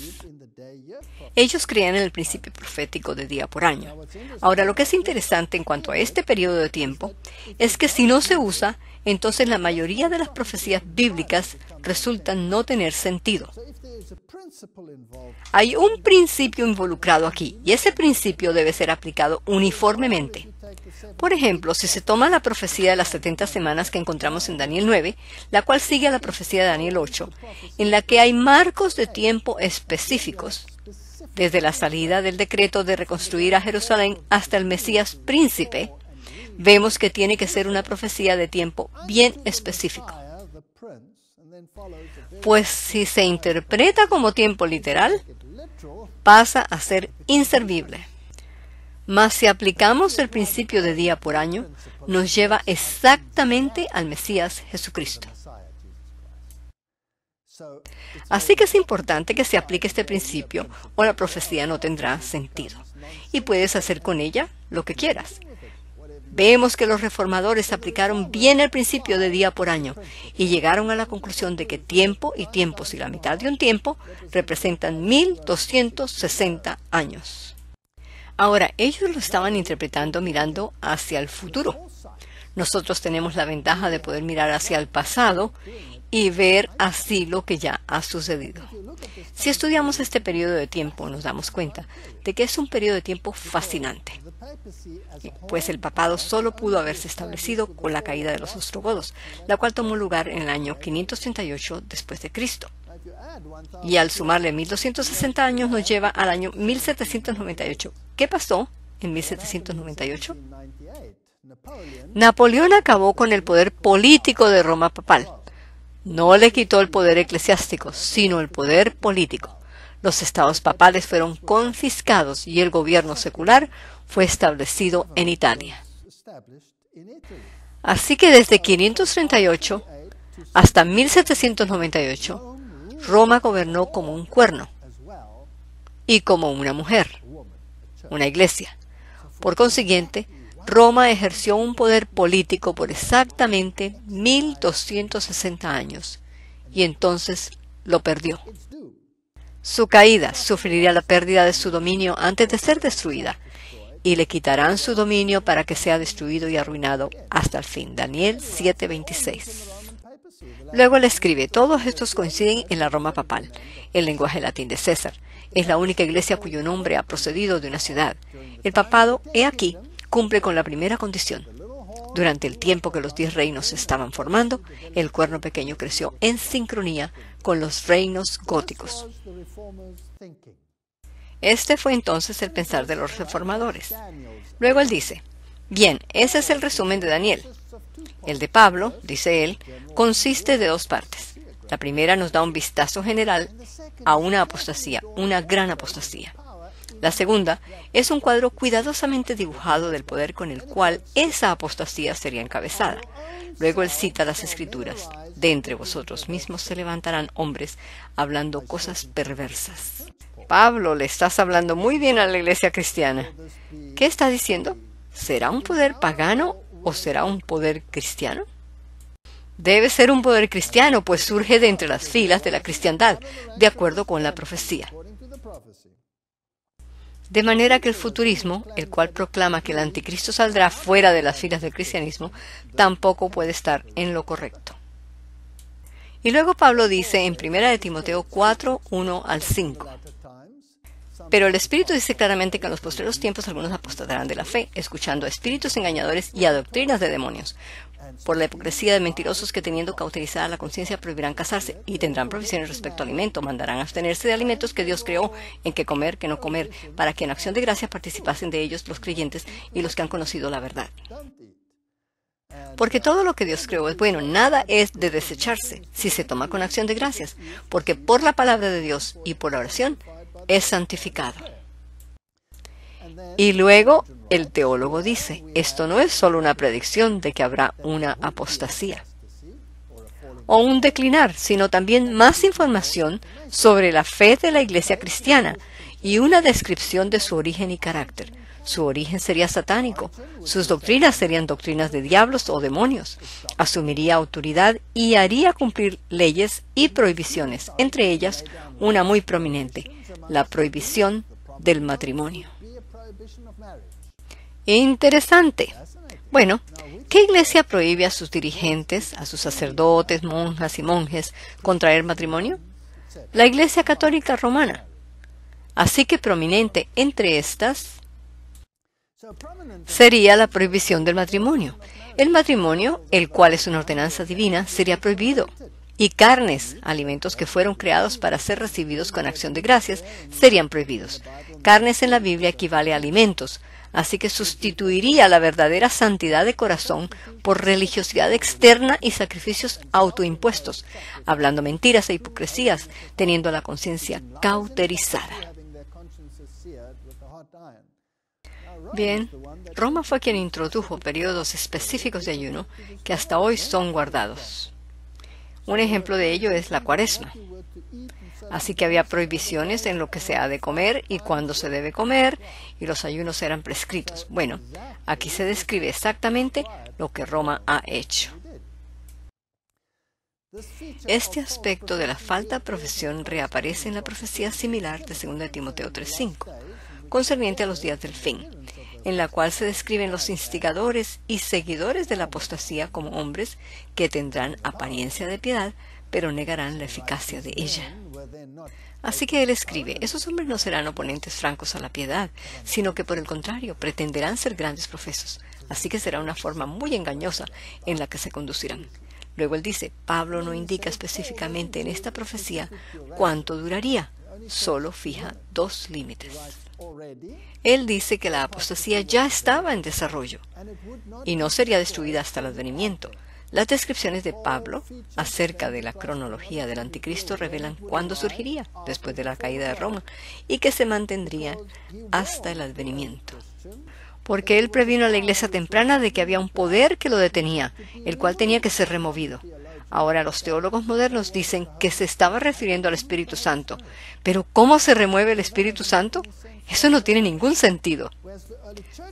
Ellos creían en el principio profético de día por año. Ahora, lo que es interesante en cuanto a este periodo de tiempo es que si no se usa, entonces la mayoría de las profecías bíblicas resultan no tener sentido. Hay un principio involucrado aquí, y ese principio debe ser aplicado uniformemente. Por ejemplo, si se toma la profecía de las 70 semanas que encontramos en Daniel 9, la cual sigue a la profecía de Daniel 8, en la que hay marcos de tiempo específicos, desde la salida del decreto de reconstruir a Jerusalén hasta el Mesías príncipe, vemos que tiene que ser una profecía de tiempo bien específico. Pues si se interpreta como tiempo literal, pasa a ser inservible. Mas si aplicamos el principio de día por año, nos lleva exactamente al Mesías Jesucristo. Así que es importante que se aplique este principio o la profecía no tendrá sentido. Y puedes hacer con ella lo que quieras. Vemos que los reformadores aplicaron bien el principio de día por año y llegaron a la conclusión de que tiempo y tiempos y la mitad de un tiempo representan 1260 años. Ahora, ellos lo estaban interpretando mirando hacia el futuro. Nosotros tenemos la ventaja de poder mirar hacia el pasado y ver así lo que ya ha sucedido. Si estudiamos este periodo de tiempo, nos damos cuenta de que es un periodo de tiempo fascinante, pues el papado solo pudo haberse establecido con la caída de los ostrogodos, la cual tomó lugar en el año 538 después de Cristo. Y al sumarle 1260 años nos lleva al año 1798. ¿Qué pasó en 1798? Napoleón acabó con el poder político de Roma papal. No le quitó el poder eclesiástico, sino el poder político. Los estados papales fueron confiscados y el gobierno secular fue establecido en Italia. Así que desde 538 hasta 1798, Roma gobernó como un cuerno y como una mujer, una iglesia. Por consiguiente, Roma ejerció un poder político por exactamente 1260 años y entonces lo perdió. Su caída sufriría la pérdida de su dominio antes de ser destruida y le quitarán su dominio para que sea destruido y arruinado hasta el fin. Daniel 7:26. Luego él escribe, todos estos coinciden en la Roma papal, el lenguaje latín de César. Es la única iglesia cuyo nombre ha procedido de una ciudad. El papado, he aquí, cumple con la primera condición. Durante el tiempo que los 10 reinos se estaban formando, el cuerno pequeño creció en sincronía con los reinos góticos. Este fue entonces el pensar de los reformadores. Luego él dice, bien, ese es el resumen de Daniel. El de Pablo, dice él, consiste de 2 partes. La primera nos da un vistazo general a una apostasía, una gran apostasía. La segunda es un cuadro cuidadosamente dibujado del poder con el cual esa apostasía sería encabezada. Luego él cita las Escrituras. De entre vosotros mismos se levantarán hombres hablando cosas perversas. Pablo, le estás hablando muy bien a la iglesia cristiana. ¿Qué está diciendo? ¿Será un poder pagano o será un poder cristiano? Debe ser un poder cristiano, pues surge de entre las filas de la cristiandad, de acuerdo con la profecía. De manera que el futurismo, el cual proclama que el anticristo saldrá fuera de las filas del cristianismo, tampoco puede estar en lo correcto. Y luego Pablo dice en 1 de Timoteo 4, 1 al 5. Pero el Espíritu dice claramente que en los postreros tiempos algunos apostatarán de la fe, escuchando a espíritus engañadores y a doctrinas de demonios, por la hipocresía de mentirosos que teniendo cauterizada la conciencia prohibirán casarse y tendrán provisiones respecto al alimento, mandarán abstenerse de alimentos que Dios creó, en qué comer, qué no comer, para que en acción de gracia participasen de ellos los creyentes y los que han conocido la verdad. Porque todo lo que Dios creó es bueno, nada es de desecharse si se toma con acción de gracias, porque por la palabra de Dios y por la oración es santificado. Y luego el teólogo dice, esto no es solo una predicción de que habrá una apostasía o un declinar, sino también más información sobre la fe de la iglesia cristiana y una descripción de su origen y carácter. Su origen sería satánico, sus doctrinas serían doctrinas de diablos o demonios, asumiría autoridad y haría cumplir leyes y prohibiciones, entre ellas una muy prominente, la prohibición del matrimonio. Interesante. Bueno, ¿qué iglesia prohíbe a sus dirigentes, a sus sacerdotes, monjas y monjes contraer matrimonio? La Iglesia Católica Romana. Así que prominente entre estas sería la prohibición del matrimonio. El matrimonio, el cual es una ordenanza divina, sería prohibido. Y carnes, alimentos que fueron creados para ser recibidos con acción de gracias, serían prohibidos. Carnes en la Biblia equivale a alimentos, así que sustituiría la verdadera santidad de corazón por religiosidad externa y sacrificios autoimpuestos, hablando mentiras e hipocresías, teniendo la conciencia cauterizada. Bien, Roma fue quien introdujo periodos específicos de ayuno que hasta hoy son guardados. Un ejemplo de ello es la Cuaresma. Así que había prohibiciones en lo que se ha de comer y cuándo se debe comer, y los ayunos eran prescritos. Bueno, aquí se describe exactamente lo que Roma ha hecho. Este aspecto de la falta de profesión reaparece en la profecía similar de 2 Timoteo 3:5, concerniente a los días del fin, en la cual se describen los instigadores y seguidores de la apostasía como hombres que tendrán apariencia de piedad, pero negarán la eficacia de ella. Así que él escribe, esos hombres no serán oponentes francos a la piedad, sino que por el contrario pretenderán ser grandes profesos. Así que será una forma muy engañosa en la que se conducirán. Luego él dice, Pablo no indica específicamente en esta profecía cuánto duraría, solo fija 2 límites. Él dice que la apostasía ya estaba en desarrollo y no sería destruida hasta el advenimiento. Las descripciones de Pablo acerca de la cronología del anticristo revelan cuándo surgiría después de la caída de Roma y que se mantendría hasta el advenimiento. Porque él previno a la iglesia temprana de que había un poder que lo detenía, el cual tenía que ser removido. Ahora los teólogos modernos dicen que se estaba refiriendo al Espíritu Santo. Pero ¿cómo se remueve el Espíritu Santo? Eso no tiene ningún sentido.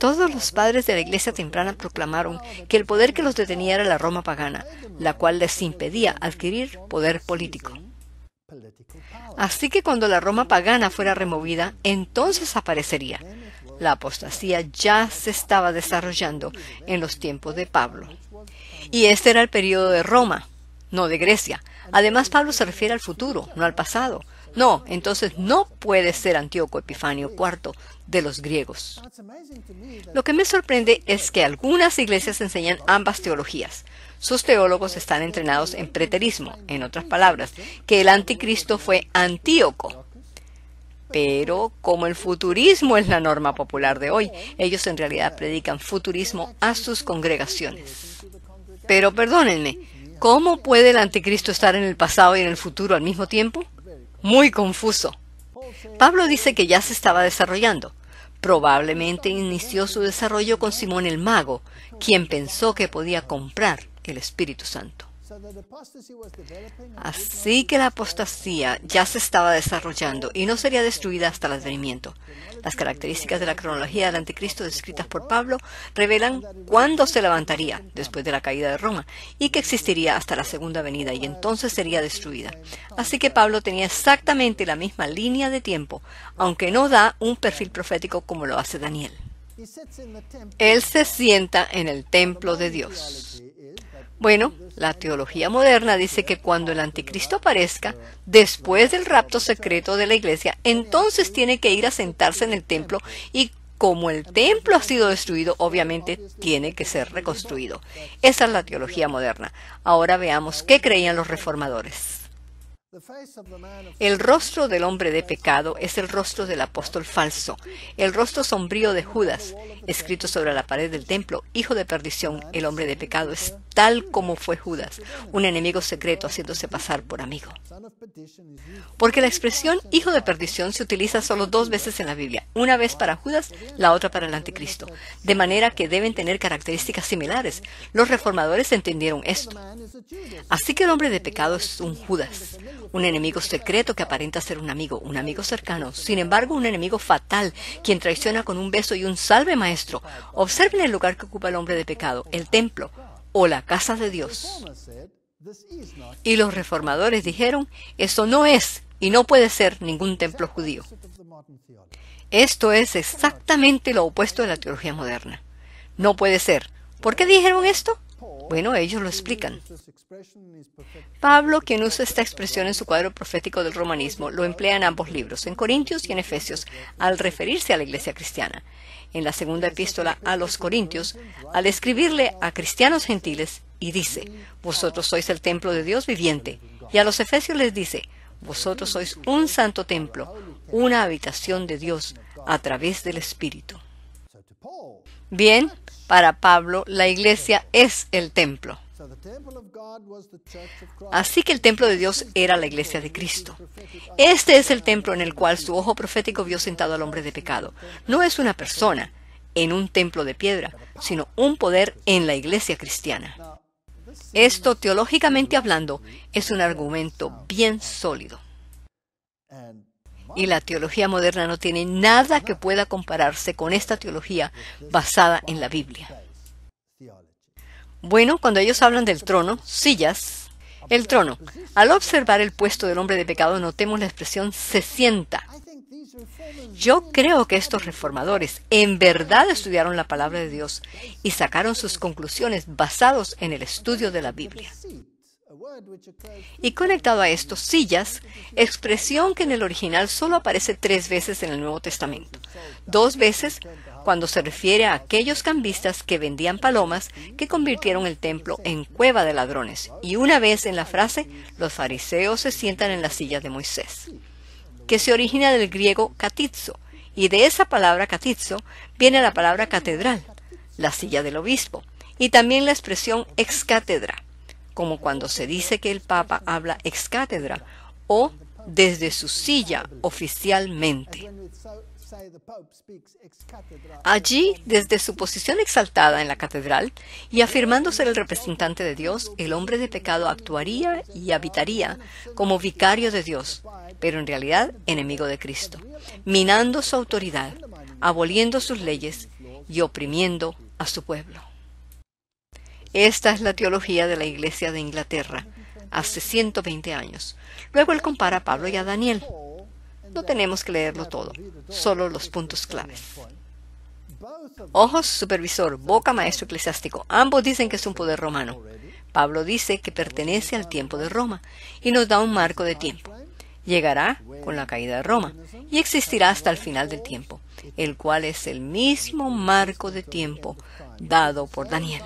Todos los padres de la iglesia temprana proclamaron que el poder que los detenía era la Roma pagana, la cual les impedía adquirir poder político. Así que cuando la Roma pagana fuera removida, entonces aparecería. La apostasía ya se estaba desarrollando en los tiempos de Pablo. Y este era el período de Roma, no de Grecia. Además, Pablo se refiere al futuro, no al pasado. No, entonces no puede ser Antíoco Epifanio IV de los griegos. Lo que me sorprende es que algunas iglesias enseñan ambas teologías. Sus teólogos están entrenados en preterismo, en otras palabras, que el anticristo fue Antíoco. Pero como el futurismo es la norma popular de hoy, ellos en realidad predican futurismo a sus congregaciones. Pero perdónenme, ¿cómo puede el anticristo estar en el pasado y en el futuro al mismo tiempo? Muy confuso. Pablo dice que ya se estaba desarrollando. Probablemente inició su desarrollo con Simón el Mago, quien pensó que podía comprar el Espíritu Santo. Así que la apostasía ya se estaba desarrollando y no sería destruida hasta el advenimiento. Las características de la cronología del anticristo descritas por Pablo revelan cuándo se levantaría después de la caída de Roma y que existiría hasta la segunda venida y entonces sería destruida. Así que Pablo tenía exactamente la misma línea de tiempo, aunque no da un perfil profético como lo hace Daniel. Él se sienta en el templo de Dios. Bueno, la teología moderna dice que cuando el anticristo aparezca, después del rapto secreto de la iglesia, entonces tiene que ir a sentarse en el templo y como el templo ha sido destruido, obviamente tiene que ser reconstruido. Esa es la teología moderna. Ahora veamos qué creían los reformadores. El rostro del hombre de pecado es el rostro del apóstol falso, el rostro sombrío de Judas, escrito sobre la pared del templo, hijo de perdición, el hombre de pecado es tal como fue Judas, un enemigo secreto haciéndose pasar por amigo. Porque la expresión hijo de perdición se utiliza solo 2 veces en la Biblia, una vez para Judas, la otra para el anticristo, de manera que deben tener características similares. Los reformadores entendieron esto. Así que el hombre de pecado es un Judas, un enemigo secreto que aparenta ser un amigo cercano, sin embargo un enemigo fatal, quien traiciona con un beso y un salve maestro. Observen el lugar que ocupa el hombre de pecado, el templo o la casa de Dios. Y los reformadores dijeron, eso no es y no puede ser ningún templo judío. Esto es exactamente lo opuesto de la teología moderna. No puede ser. ¿Por qué dijeron esto? Bueno, ellos lo explican. Pablo, quien usa esta expresión en su cuadro profético del romanismo, lo emplea en ambos libros, en Corintios y en Efesios, al referirse a la iglesia cristiana. En la segunda epístola a los Corintios, al escribirle a cristianos gentiles, y dice, vosotros sois el templo de Dios viviente. Y a los Efesios les dice, vosotros sois un santo templo, una habitación de Dios a través del Espíritu. Bien, para Pablo, la iglesia es el templo. Así que el templo de Dios era la iglesia de Cristo. Este es el templo en el cual su ojo profético vio sentado al hombre de pecado. No es una persona en un templo de piedra, sino un poder en la iglesia cristiana. Esto, teológicamente hablando, es un argumento bien sólido. Y la teología moderna no tiene nada que pueda compararse con esta teología basada en la Biblia. Bueno, cuando ellos hablan del trono, sillas, el trono, al observar el puesto del hombre de pecado, notemos la expresión se sienta. Yo creo que estos reformadores en verdad estudiaron la palabra de Dios y sacaron sus conclusiones basados en el estudio de la Biblia. Y conectado a esto, sillas, expresión que en el original solo aparece 3 veces en el Nuevo Testamento. 2 veces cuando se refiere a aquellos cambistas que vendían palomas que convirtieron el templo en cueva de ladrones. Y una vez en la frase, los fariseos se sientan en las sillas de Moisés, que se origina del griego katizo, y de esa palabra katizo viene la palabra catedral, la silla del obispo, y también la expresión ex cátedra, como cuando se dice que el Papa habla ex cátedra o desde su silla oficialmente. Allí, desde su posición exaltada en la catedral y afirmando ser el representante de Dios, el hombre de pecado actuaría y habitaría como vicario de Dios, pero en realidad enemigo de Cristo, minando su autoridad, aboliendo sus leyes y oprimiendo a su pueblo. Esta es la teología de la Iglesia de Inglaterra, hace 120 años. Luego él compara a Pablo y a Daniel. No tenemos que leerlo todo, solo los puntos claves. Ojos, supervisor, boca, maestro eclesiástico. Ambos dicen que es un poder romano. Pablo dice que pertenece al tiempo de Roma y nos da un marco de tiempo. Llegará con la caída de Roma y existirá hasta el final del tiempo, el cual es el mismo marco de tiempo dado por Daniel.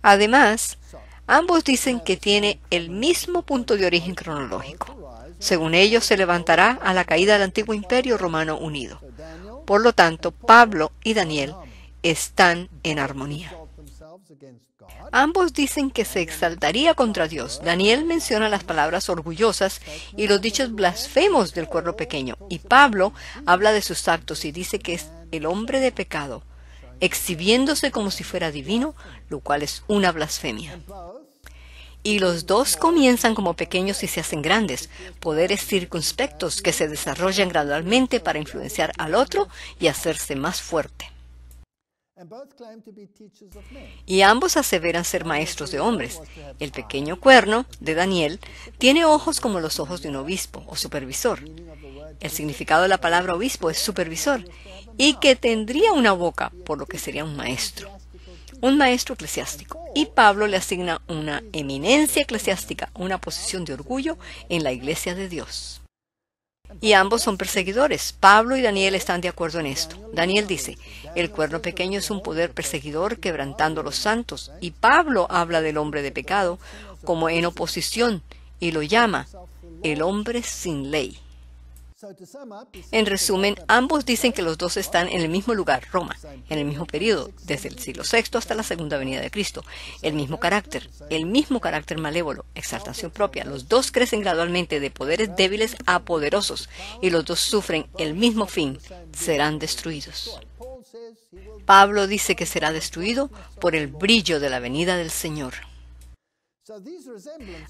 Además, ambos dicen que tiene el mismo punto de origen cronológico. Según ellos, se levantará a la caída del antiguo imperio romano unido. Por lo tanto, Pablo y Daniel están en armonía. Ambos dicen que se exaltaría contra Dios. Daniel menciona las palabras orgullosas y los dichos blasfemos del cuerno pequeño, y Pablo habla de sus actos y dice que es el hombre de pecado, exhibiéndose como si fuera divino, lo cual es una blasfemia. Y los dos comienzan como pequeños y se hacen grandes, poderes circunspectos que se desarrollan gradualmente para influenciar al otro y hacerse más fuerte. Y ambos aseveran ser maestros de hombres. El pequeño cuerno de Daniel tiene ojos como los ojos de un obispo o supervisor. El significado de la palabra obispo es supervisor, y que tendría una boca, por lo que sería un maestro eclesiástico. Y Pablo le asigna una eminencia eclesiástica, una posición de orgullo en la iglesia de Dios. Y ambos son perseguidores. Pablo y Daniel están de acuerdo en esto. Daniel dice, el cuerno pequeño es un poder perseguidor quebrantando a los santos. Y Pablo habla del hombre de pecado como en oposición y lo llama el hombre sin ley. En resumen, ambos dicen que los dos están en el mismo lugar, Roma, en el mismo periodo, desde el siglo VI hasta la segunda venida de Cristo. El mismo carácter malévolo, exaltación propia. Los dos crecen gradualmente de poderes débiles a poderosos y los dos sufren el mismo fin, serán destruidos. Pablo dice que será destruido por el brillo de la venida del Señor.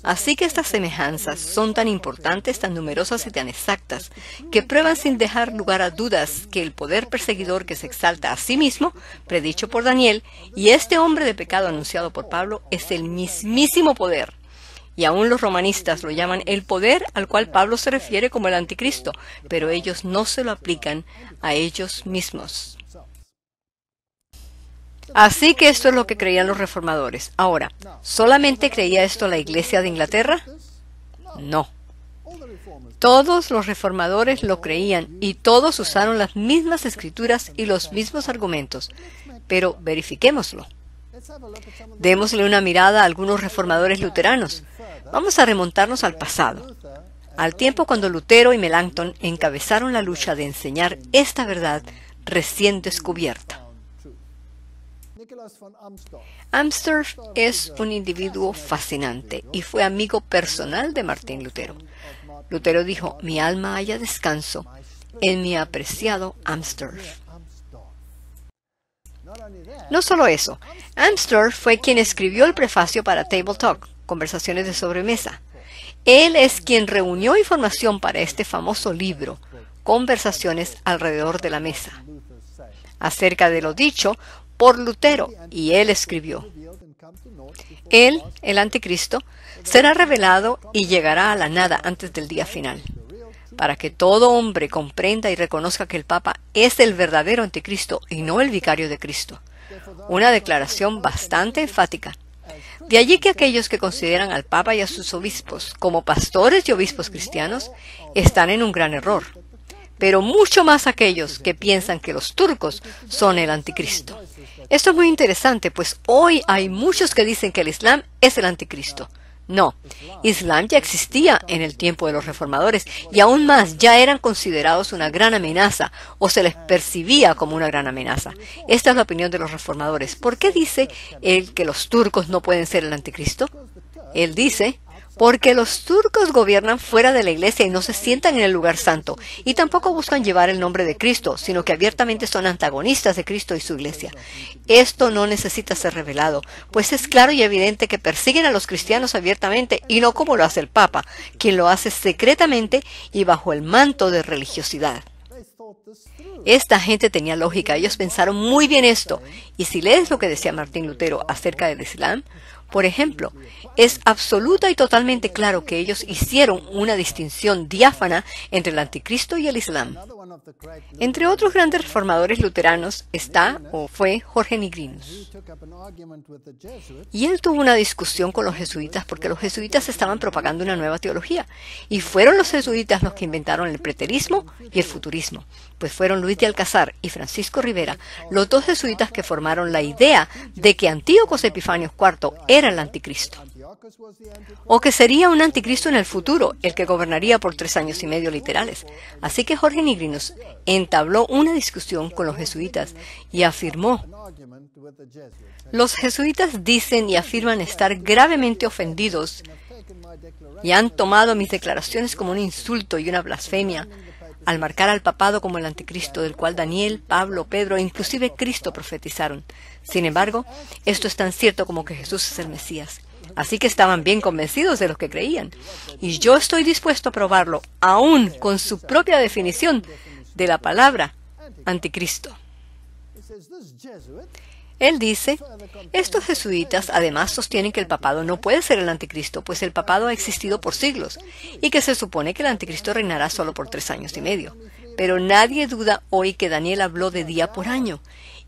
Así que estas semejanzas son tan importantes, tan numerosas y tan exactas, que prueban sin dejar lugar a dudas que el poder perseguidor que se exalta a sí mismo, predicho por Daniel, y este hombre de pecado anunciado por Pablo, es el mismísimo poder. Y aún los romanistas lo llaman el poder al cual Pablo se refiere como el anticristo, pero ellos no se lo aplican a ellos mismos. Así que esto es lo que creían los reformadores. Ahora, ¿solamente creía esto la Iglesia de Inglaterra? No. Todos los reformadores lo creían y todos usaron las mismas escrituras y los mismos argumentos. Pero verifiquémoslo. Démosle una mirada a algunos reformadores luteranos. Vamos a remontarnos al pasado, al tiempo cuando Lutero y Melanchthon encabezaron la lucha de enseñar esta verdad recién descubierta. Amstorff es un individuo fascinante y fue amigo personal de Martín Lutero. Lutero dijo, mi alma haya descanso en mi apreciado Amstorff. No solo eso, Amstorff fue quien escribió el prefacio para Table Talk, conversaciones de sobremesa. Él es quien reunió información para este famoso libro, Conversaciones alrededor de la mesa, acerca de lo dicho por Lutero, y él escribió, él, el anticristo, será revelado y llegará a la nada antes del día final, para que todo hombre comprenda y reconozca que el Papa es el verdadero anticristo y no el vicario de Cristo. Una declaración bastante enfática. De allí que aquellos que consideran al Papa y a sus obispos como pastores y obispos cristianos están en un gran error, pero mucho más aquellos que piensan que los turcos son el anticristo. Esto es muy interesante, pues hoy hay muchos que dicen que el Islam es el anticristo. No, Islam ya existía en el tiempo de los reformadores y aún más ya eran considerados una gran amenaza o se les percibía como una gran amenaza. Esta es la opinión de los reformadores. ¿Por qué dice él que los turcos no pueden ser el anticristo? Él dice, porque los turcos gobiernan fuera de la iglesia y no se sientan en el lugar santo, y tampoco buscan llevar el nombre de Cristo, sino que abiertamente son antagonistas de Cristo y su iglesia. Esto no necesita ser revelado, pues es claro y evidente que persiguen a los cristianos abiertamente y no como lo hace el Papa, quien lo hace secretamente y bajo el manto de religiosidad. Esta gente tenía lógica, ellos pensaron muy bien esto, y si lees lo que decía Martín Lutero acerca del Islam, por ejemplo, es absoluta y totalmente claro que ellos hicieron una distinción diáfana entre el anticristo y el Islam. Entre otros grandes reformadores luteranos está o fue Jorge Nigrinus. Y él tuvo una discusión con los jesuitas porque los jesuitas estaban propagando una nueva teología. Y fueron los jesuitas los que inventaron el preterismo y el futurismo. Pues fueron Luis de Alcázar y Francisco Rivera, los dos jesuitas que formaron la idea de que Antíoco Epifanio IV era el anticristo. O que sería un anticristo en el futuro, el que gobernaría por 3 años y medio literales. Así que Jorge Nigrinus entabló una discusión con los jesuitas y afirmó: los jesuitas dicen y afirman estar gravemente ofendidos y han tomado mis declaraciones como un insulto y una blasfemia al marcar al papado como el anticristo del cual Daniel, Pablo, Pedro e inclusive Cristo profetizaron. Sin embargo, esto es tan cierto como que Jesús es el Mesías. Así que estaban bien convencidos de lo que creían. Y yo estoy dispuesto a probarlo, aún con su propia definición de la palabra anticristo. Él dice, estos jesuitas además sostienen que el papado no puede ser el anticristo, pues el papado ha existido por siglos, y que se supone que el anticristo reinará solo por 3 años y medio. Pero nadie duda hoy que Daniel habló de día por año,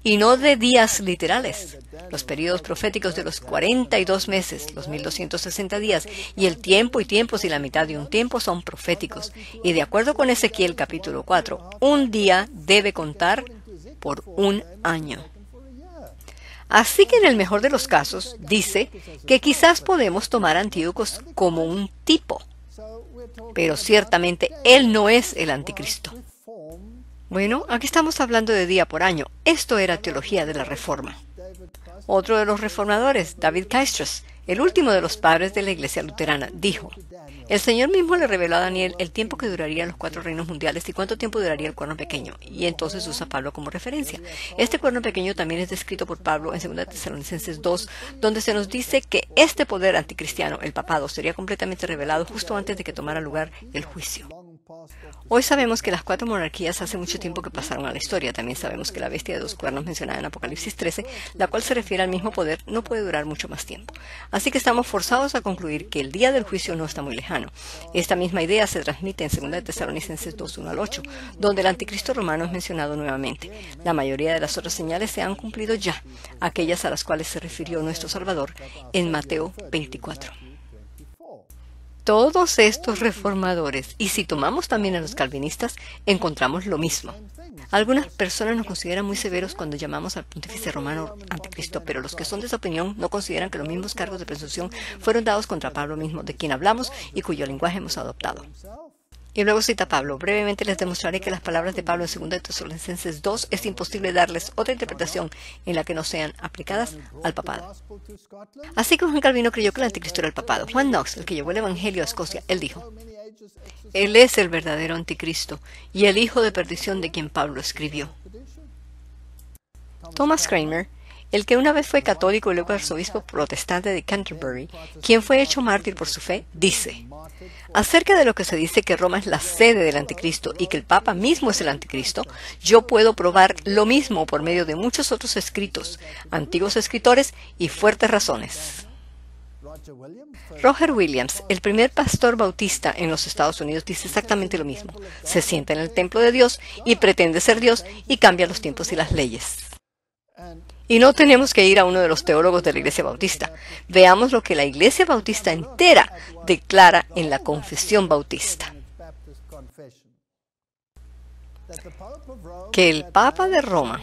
y no de días literales. Los períodos proféticos de los 42 meses, los 1260 días, y el tiempo y tiempos y la mitad de un tiempo son proféticos. Y de acuerdo con Ezequiel capítulo 4, un día debe contar por un año. Así que en el mejor de los casos, dice que quizás podemos tomar a Antíoco como un tipo, pero ciertamente él no es el anticristo. Bueno, aquí estamos hablando de día por año. Esto era teología de la Reforma. Otro de los reformadores, David Caistrus, el último de los padres de la Iglesia luterana, dijo, el Señor mismo le reveló a Daniel el tiempo que durarían los 4 reinos mundiales y cuánto tiempo duraría el cuerno pequeño, y entonces usa a Pablo como referencia. Este cuerno pequeño también es descrito por Pablo en 2 Tesalonicenses 2, donde se nos dice que este poder anticristiano, el papado, sería completamente revelado justo antes de que tomara lugar el juicio. Hoy sabemos que las 4 monarquías hace mucho tiempo que pasaron a la historia. También sabemos que la bestia de 2 cuernos mencionada en Apocalipsis 13, la cual se refiere al mismo poder, no puede durar mucho más tiempo. Así que estamos forzados a concluir que el día del juicio no está muy lejano. Esta misma idea se transmite en 2 Tesalonicenses 2, 1 al 8, donde el anticristo romano es mencionado nuevamente. La mayoría de las otras señales se han cumplido ya, aquellas a las cuales se refirió nuestro Salvador en Mateo 24. Todos estos reformadores, y si tomamos también a los calvinistas, encontramos lo mismo. Algunas personas nos consideran muy severos cuando llamamos al pontífice romano anticristo, pero los que son de esa opinión no consideran que los mismos cargos de presunción fueron dados contra Pablo mismo, de quien hablamos y cuyo lenguaje hemos adoptado. Y luego cita a Pablo. Brevemente les demostraré que las palabras de Pablo en 2 Tesalonicenses 2 es imposible darles otra interpretación en la que no sean aplicadas al papado. Así que Juan Calvino creyó que el anticristo era el papado. Juan Knox, el que llevó el evangelio a Escocia, él dijo, él es el verdadero anticristo y el hijo de perdición de quien Pablo escribió. Thomas Cranmer, el que una vez fue católico y luego arzobispo protestante de Canterbury, quien fue hecho mártir por su fe, dice, acerca de lo que se dice que Roma es la sede del anticristo y que el Papa mismo es el anticristo, yo puedo probar lo mismo por medio de muchos otros escritos, antiguos escritores y fuertes razones. Roger Williams, el primer pastor bautista en los Estados Unidos, dice exactamente lo mismo. Se sienta en el templo de Dios y pretende ser Dios y cambia los tiempos y las leyes. Y no tenemos que ir a uno de los teólogos de la Iglesia Bautista. Veamos lo que la Iglesia Bautista entera declara en la Confesión Bautista. Que el Papa de Roma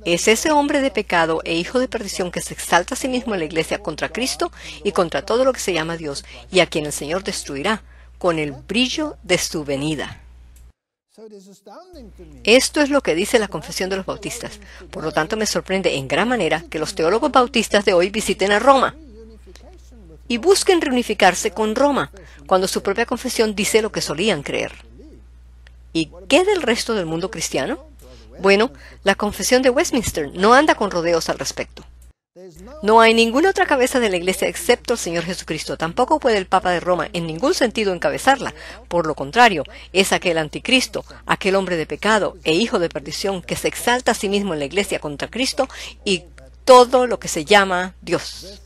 es ese hombre de pecado e hijo de perdición que se exalta a sí mismo en la Iglesia contra Cristo y contra todo lo que se llama Dios, y a quien el Señor destruirá con el brillo de su venida. Esto es lo que dice la Confesión de los Bautistas. Por lo tanto, me sorprende en gran manera que los teólogos bautistas de hoy visiten a Roma y busquen reunificarse con Roma, cuando su propia confesión dice lo que solían creer. ¿Y qué del resto del mundo cristiano? Bueno, la Confesión de Westminster no anda con rodeos al respecto. No hay ninguna otra cabeza de la Iglesia excepto el Señor Jesucristo. Tampoco puede el Papa de Roma en ningún sentido encabezarla. Por lo contrario, es aquel anticristo, aquel hombre de pecado e hijo de perdición que se exalta a sí mismo en la Iglesia contra Cristo y todo lo que se llama Dios.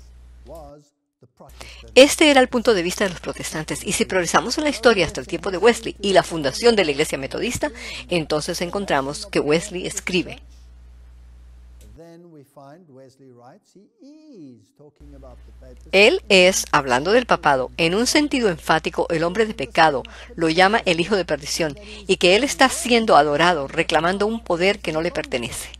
Este era el punto de vista de los protestantes, y si progresamos en la historia hasta el tiempo de Wesley y la fundación de la Iglesia Metodista, entonces encontramos que Wesley escribe: Él es, hablando del papado, en un sentido enfático, el hombre de pecado, lo llama el hijo de perdición, y que él está siendo adorado, reclamando un poder que no le pertenece.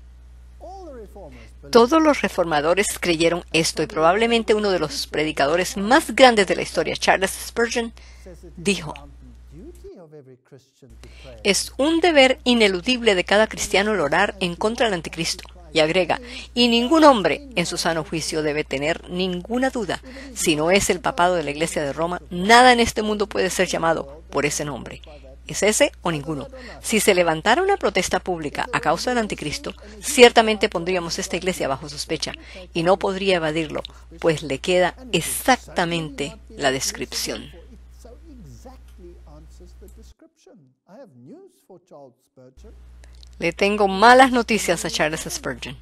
Todos los reformadores creyeron esto, y probablemente uno de los predicadores más grandes de la historia, Charles Spurgeon, dijo: es un deber ineludible de cada cristiano el orar en contra del anticristo. Y agrega, y ningún hombre en su sano juicio debe tener ninguna duda. Si no es el papado de la Iglesia de Roma, nada en este mundo puede ser llamado por ese nombre. Es ese o ninguno. Si se levantara una protesta pública a causa del anticristo, ciertamente pondríamos esta iglesia bajo sospecha y no podría evadirlo, pues le queda exactamente la descripción. Le tengo malas noticias a Charles Spurgeon.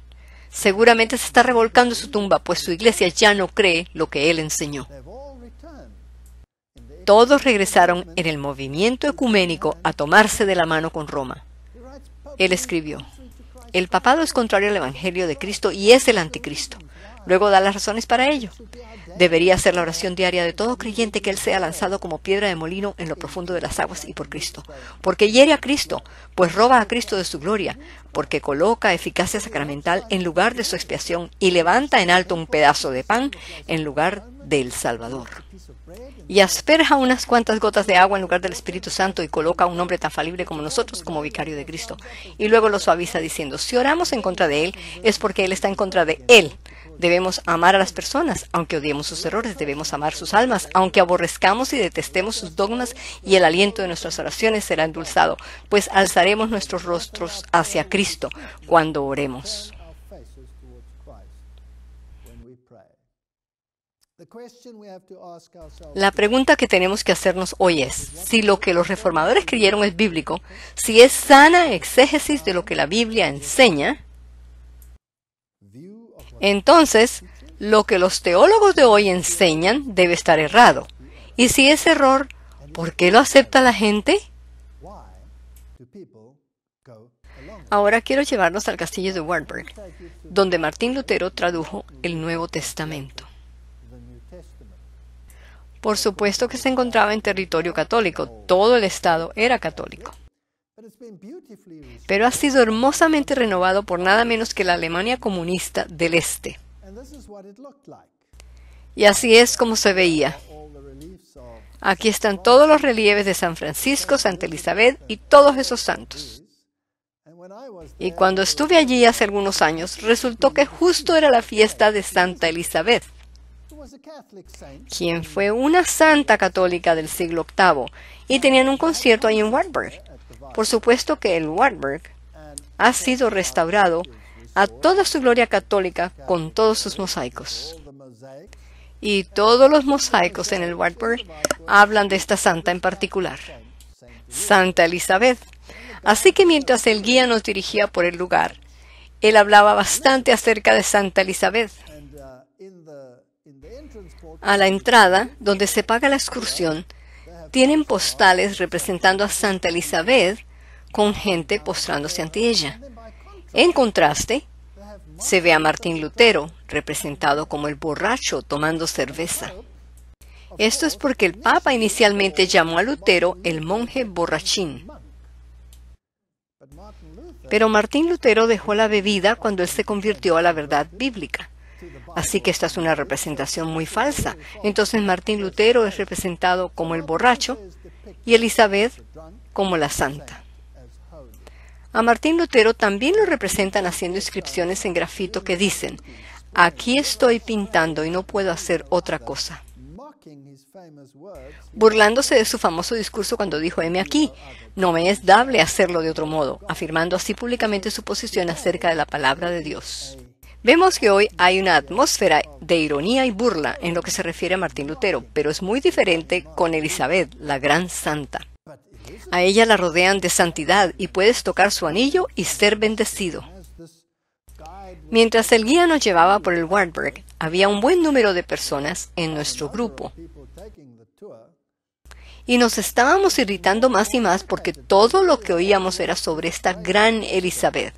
Seguramente se está revolcando en su tumba, pues su iglesia ya no cree lo que él enseñó. Todos regresaron en el movimiento ecuménico a tomarse de la mano con Roma. Él escribió: el papado es contrario al Evangelio de Cristo y es el anticristo. Luego da las razones para ello. Debería ser la oración diaria de todo creyente que él sea lanzado como piedra de molino en lo profundo de las aguas y por Cristo. Porque hiere a Cristo, pues roba a Cristo de su gloria, porque coloca eficacia sacramental en lugar de su expiación y levanta en alto un pedazo de pan en lugar del Salvador. Y asperja unas cuantas gotas de agua en lugar del Espíritu Santo y coloca a un hombre tan falible como nosotros como vicario de Cristo. Y luego lo suaviza diciendo: si oramos en contra de él, es porque él está en contra de él. Debemos amar a las personas, aunque odiemos sus errores. Debemos amar sus almas, aunque aborrezcamos y detestemos sus dogmas, y el aliento de nuestras oraciones será endulzado, pues alzaremos nuestros rostros hacia Cristo cuando oremos. La pregunta que tenemos que hacernos hoy es: si lo que los reformadores creyeron es bíblico, si es sana exégesis de lo que la Biblia enseña, entonces lo que los teólogos de hoy enseñan debe estar errado. Y si es error, ¿por qué lo acepta la gente? Ahora quiero llevarnos al castillo de Wartburg, donde Martín Lutero tradujo el Nuevo Testamento. Por supuesto que se encontraba en territorio católico, todo el estado era católico. Pero ha sido hermosamente renovado por nada menos que la Alemania comunista del Este. Y así es como se veía. Aquí están todos los relieves de San Francisco, Santa Elizabeth y todos esos santos. Y cuando estuve allí hace algunos años, resultó que justo era la fiesta de Santa Elizabeth, quien fue una santa católica del siglo VIII, y tenían un concierto ahí en Wartburg. Por supuesto que el Wartburg ha sido restaurado a toda su gloria católica con todos sus mosaicos. Y todos los mosaicos en el Wartburg hablan de esta santa en particular, Santa Elizabeth. Así que mientras el guía nos dirigía por el lugar, él hablaba bastante acerca de Santa Elizabeth. A la entrada, donde se paga la excursión, tienen postales representando a Santa Elizabeth con gente postrándose ante ella. En contraste, se ve a Martín Lutero, representado como el borracho tomando cerveza. Esto es porque el Papa inicialmente llamó a Lutero el monje borrachín. Pero Martín Lutero dejó la bebida cuando él se convirtió a la verdad bíblica. Así que esta es una representación muy falsa. Entonces Martín Lutero es representado como el borracho y Elizabeth como la santa. A Martín Lutero también lo representan haciendo inscripciones en grafito que dicen: aquí estoy pintando y no puedo hacer otra cosa. Burlándose de su famoso discurso cuando dijo: heme aquí, no me es dable hacerlo de otro modo, afirmando así públicamente su posición acerca de la palabra de Dios. Vemos que hoy hay una atmósfera de ironía y burla en lo que se refiere a Martín Lutero, pero es muy diferente con Elizabeth, la gran santa. A ella la rodean de santidad y puedes tocar su anillo y ser bendecido. Mientras el guía nos llevaba por el Wartburg, había un buen número de personas en nuestro grupo. Y nos estábamos irritando más y más porque todo lo que oíamos era sobre esta gran Elizabeth.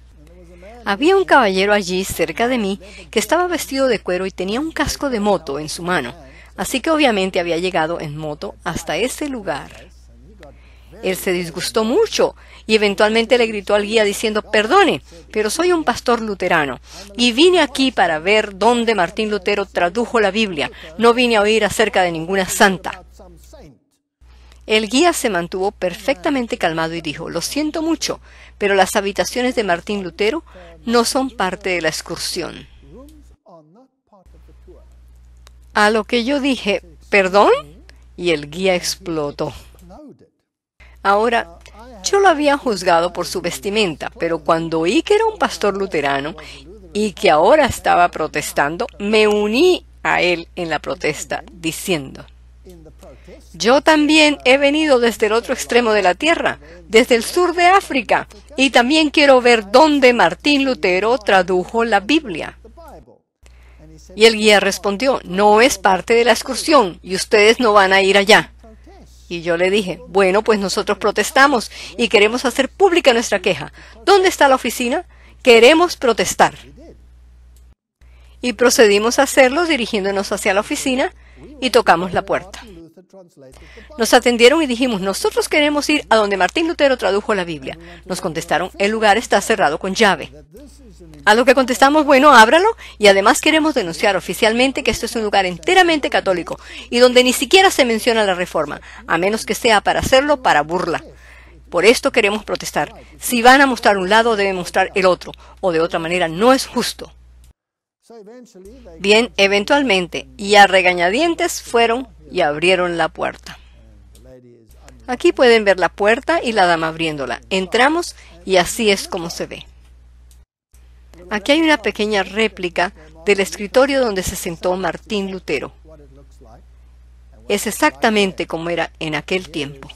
Había un caballero allí cerca de mí que estaba vestido de cuero y tenía un casco de moto en su mano, así que obviamente había llegado en moto hasta ese lugar. Él se disgustó mucho y eventualmente le gritó al guía diciendo: perdone, pero soy un pastor luterano y vine aquí para ver dónde Martín Lutero tradujo la Biblia. No vine a oír acerca de ninguna santa. El guía se mantuvo perfectamente calmado y dijo: lo siento mucho, pero las habitaciones de Martín Lutero no son parte de la excursión. A lo que yo dije: ¿perdón? Y el guía explotó. Ahora, yo lo había juzgado por su vestimenta, pero cuando oí que era un pastor luterano y que ahora estaba protestando, me uní a él en la protesta, diciendo: yo también he venido desde el otro extremo de la tierra, desde el sur de África, y también quiero ver dónde Martín Lutero tradujo la Biblia. Y el guía respondió: no es parte de la excursión y ustedes no van a ir allá. Y yo le dije: bueno, pues nosotros protestamos y queremos hacer pública nuestra queja. ¿Dónde está la oficina? Queremos protestar. Y procedimos a hacerlo dirigiéndonos hacia la oficina y tocamos la puerta. Nos atendieron y dijimos: nosotros queremos ir a donde Martín Lutero tradujo la Biblia. Nos contestaron: el lugar está cerrado con llave. A lo que contestamos: bueno, ábralo, y además queremos denunciar oficialmente que esto es un lugar enteramente católico y donde ni siquiera se menciona la Reforma, a menos que sea para hacerlo para burla. Por esto queremos protestar. Si van a mostrar un lado, deben mostrar el otro, o de otra manera no es justo. Bien, eventualmente, y a regañadientes, fueron y abrieron la puerta. Aquí pueden ver la puerta y la dama abriéndola. Entramos y así es como se ve. Aquí hay una pequeña réplica del escritorio donde se sentó Martín Lutero. Es exactamente como era en aquel tiempo.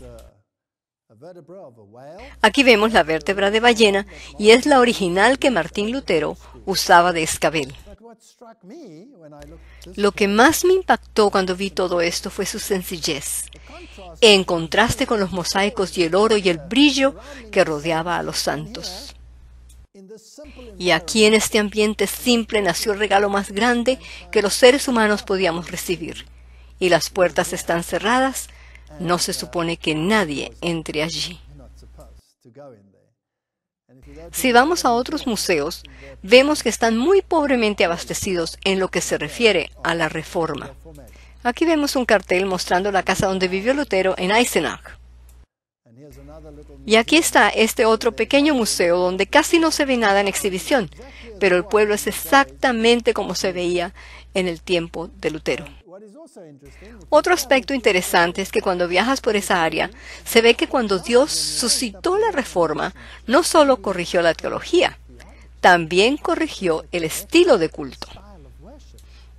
Aquí vemos la vértebra de ballena y es la original que Martín Lutero usaba de escabel. Lo que más me impactó cuando vi todo esto fue su sencillez, en contraste con los mosaicos y el oro y el brillo que rodeaba a los santos. Y aquí en este ambiente simple nació el regalo más grande que los seres humanos podíamos recibir. Y las puertas están cerradas, no se supone que nadie entre allí. Si vamos a otros museos, vemos que están muy pobremente abastecidos en lo que se refiere a la Reforma. Aquí vemos un cartel mostrando la casa donde vivió Lutero en Eisenach. Y aquí está este otro pequeño museo donde casi no se ve nada en exhibición, pero el pueblo es exactamente como se veía en el tiempo de Lutero. Otro aspecto interesante es que cuando viajas por esa área, se ve que cuando Dios suscitó la Reforma, no solo corrigió la teología, también corrigió el estilo de culto.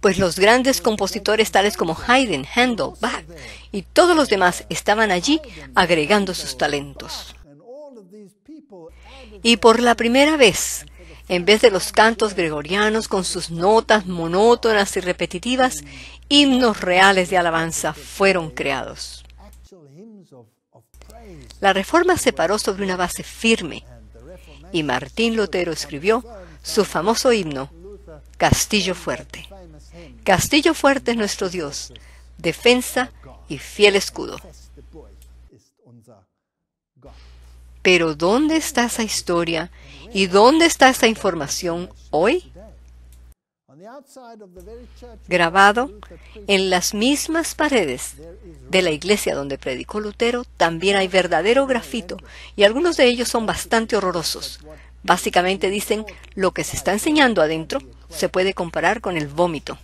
Pues los grandes compositores tales como Haydn, Handel, Bach y todos los demás estaban allí agregando sus talentos. Y por la primera vez, en vez de los cantos gregorianos con sus notas monótonas y repetitivas, himnos reales de alabanza fueron creados. La Reforma se paró sobre una base firme y Martín Lutero escribió su famoso himno, Castillo Fuerte. Castillo fuerte es nuestro Dios, defensa y fiel escudo. Pero ¿dónde está esa historia y dónde está esa información hoy? Grabado en las mismas paredes de la iglesia donde predicó Lutero, también hay verdadero grafito, y algunos de ellos son bastante horrorosos. Básicamente dicen: lo que se está enseñando adentro se puede comparar con el vómito.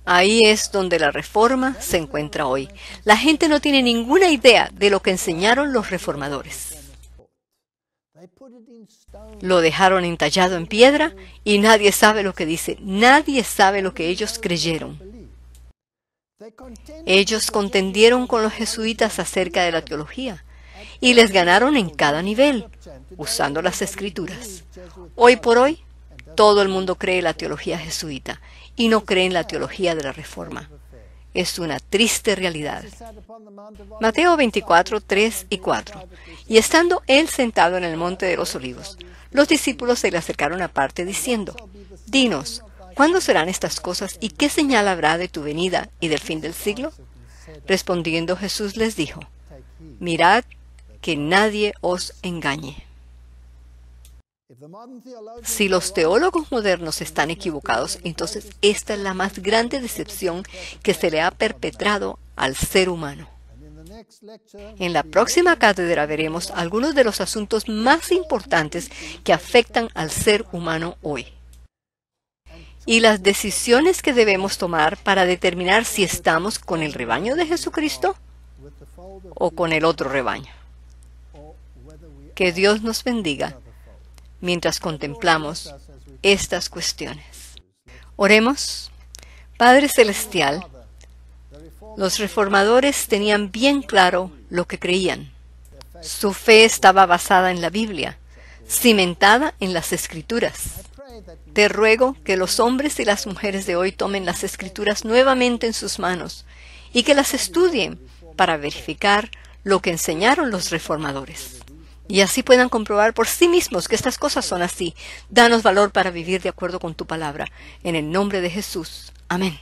Ahí es donde la Reforma se encuentra hoy. La gente no tiene ninguna idea de lo que enseñaron los reformadores. Lo dejaron entallado en piedra y nadie sabe lo que dice. Nadie sabe lo que ellos creyeron. Ellos contendieron con los jesuitas acerca de la teología y les ganaron en cada nivel, usando las escrituras. Hoy por hoy, todo el mundo cree la teología jesuita y no cree en la teología de la Reforma. Es una triste realidad. Mateo 24, 3 y 4. Y estando él sentado en el monte de los olivos, los discípulos se le acercaron aparte diciendo: dinos, ¿cuándo serán estas cosas y qué señal habrá de tu venida y del fin del siglo? Respondiendo Jesús les dijo: mirad que nadie os engañe. Si los teólogos modernos están equivocados, entonces esta es la más grande decepción que se le ha perpetrado al ser humano. En la próxima cátedra veremos algunos de los asuntos más importantes que afectan al ser humano hoy y las decisiones que debemos tomar para determinar si estamos con el rebaño de Jesucristo o con el otro rebaño. Que Dios nos bendiga mientras contemplamos estas cuestiones. Oremos. Padre Celestial, los reformadores tenían bien claro lo que creían. Su fe estaba basada en la Biblia, cimentada en las Escrituras. Te ruego que los hombres y las mujeres de hoy tomen las Escrituras nuevamente en sus manos y que las estudien para verificar lo que enseñaron los reformadores. Y así puedan comprobar por sí mismos que estas cosas son así. Danos valor para vivir de acuerdo con tu palabra. En el nombre de Jesús. Amén.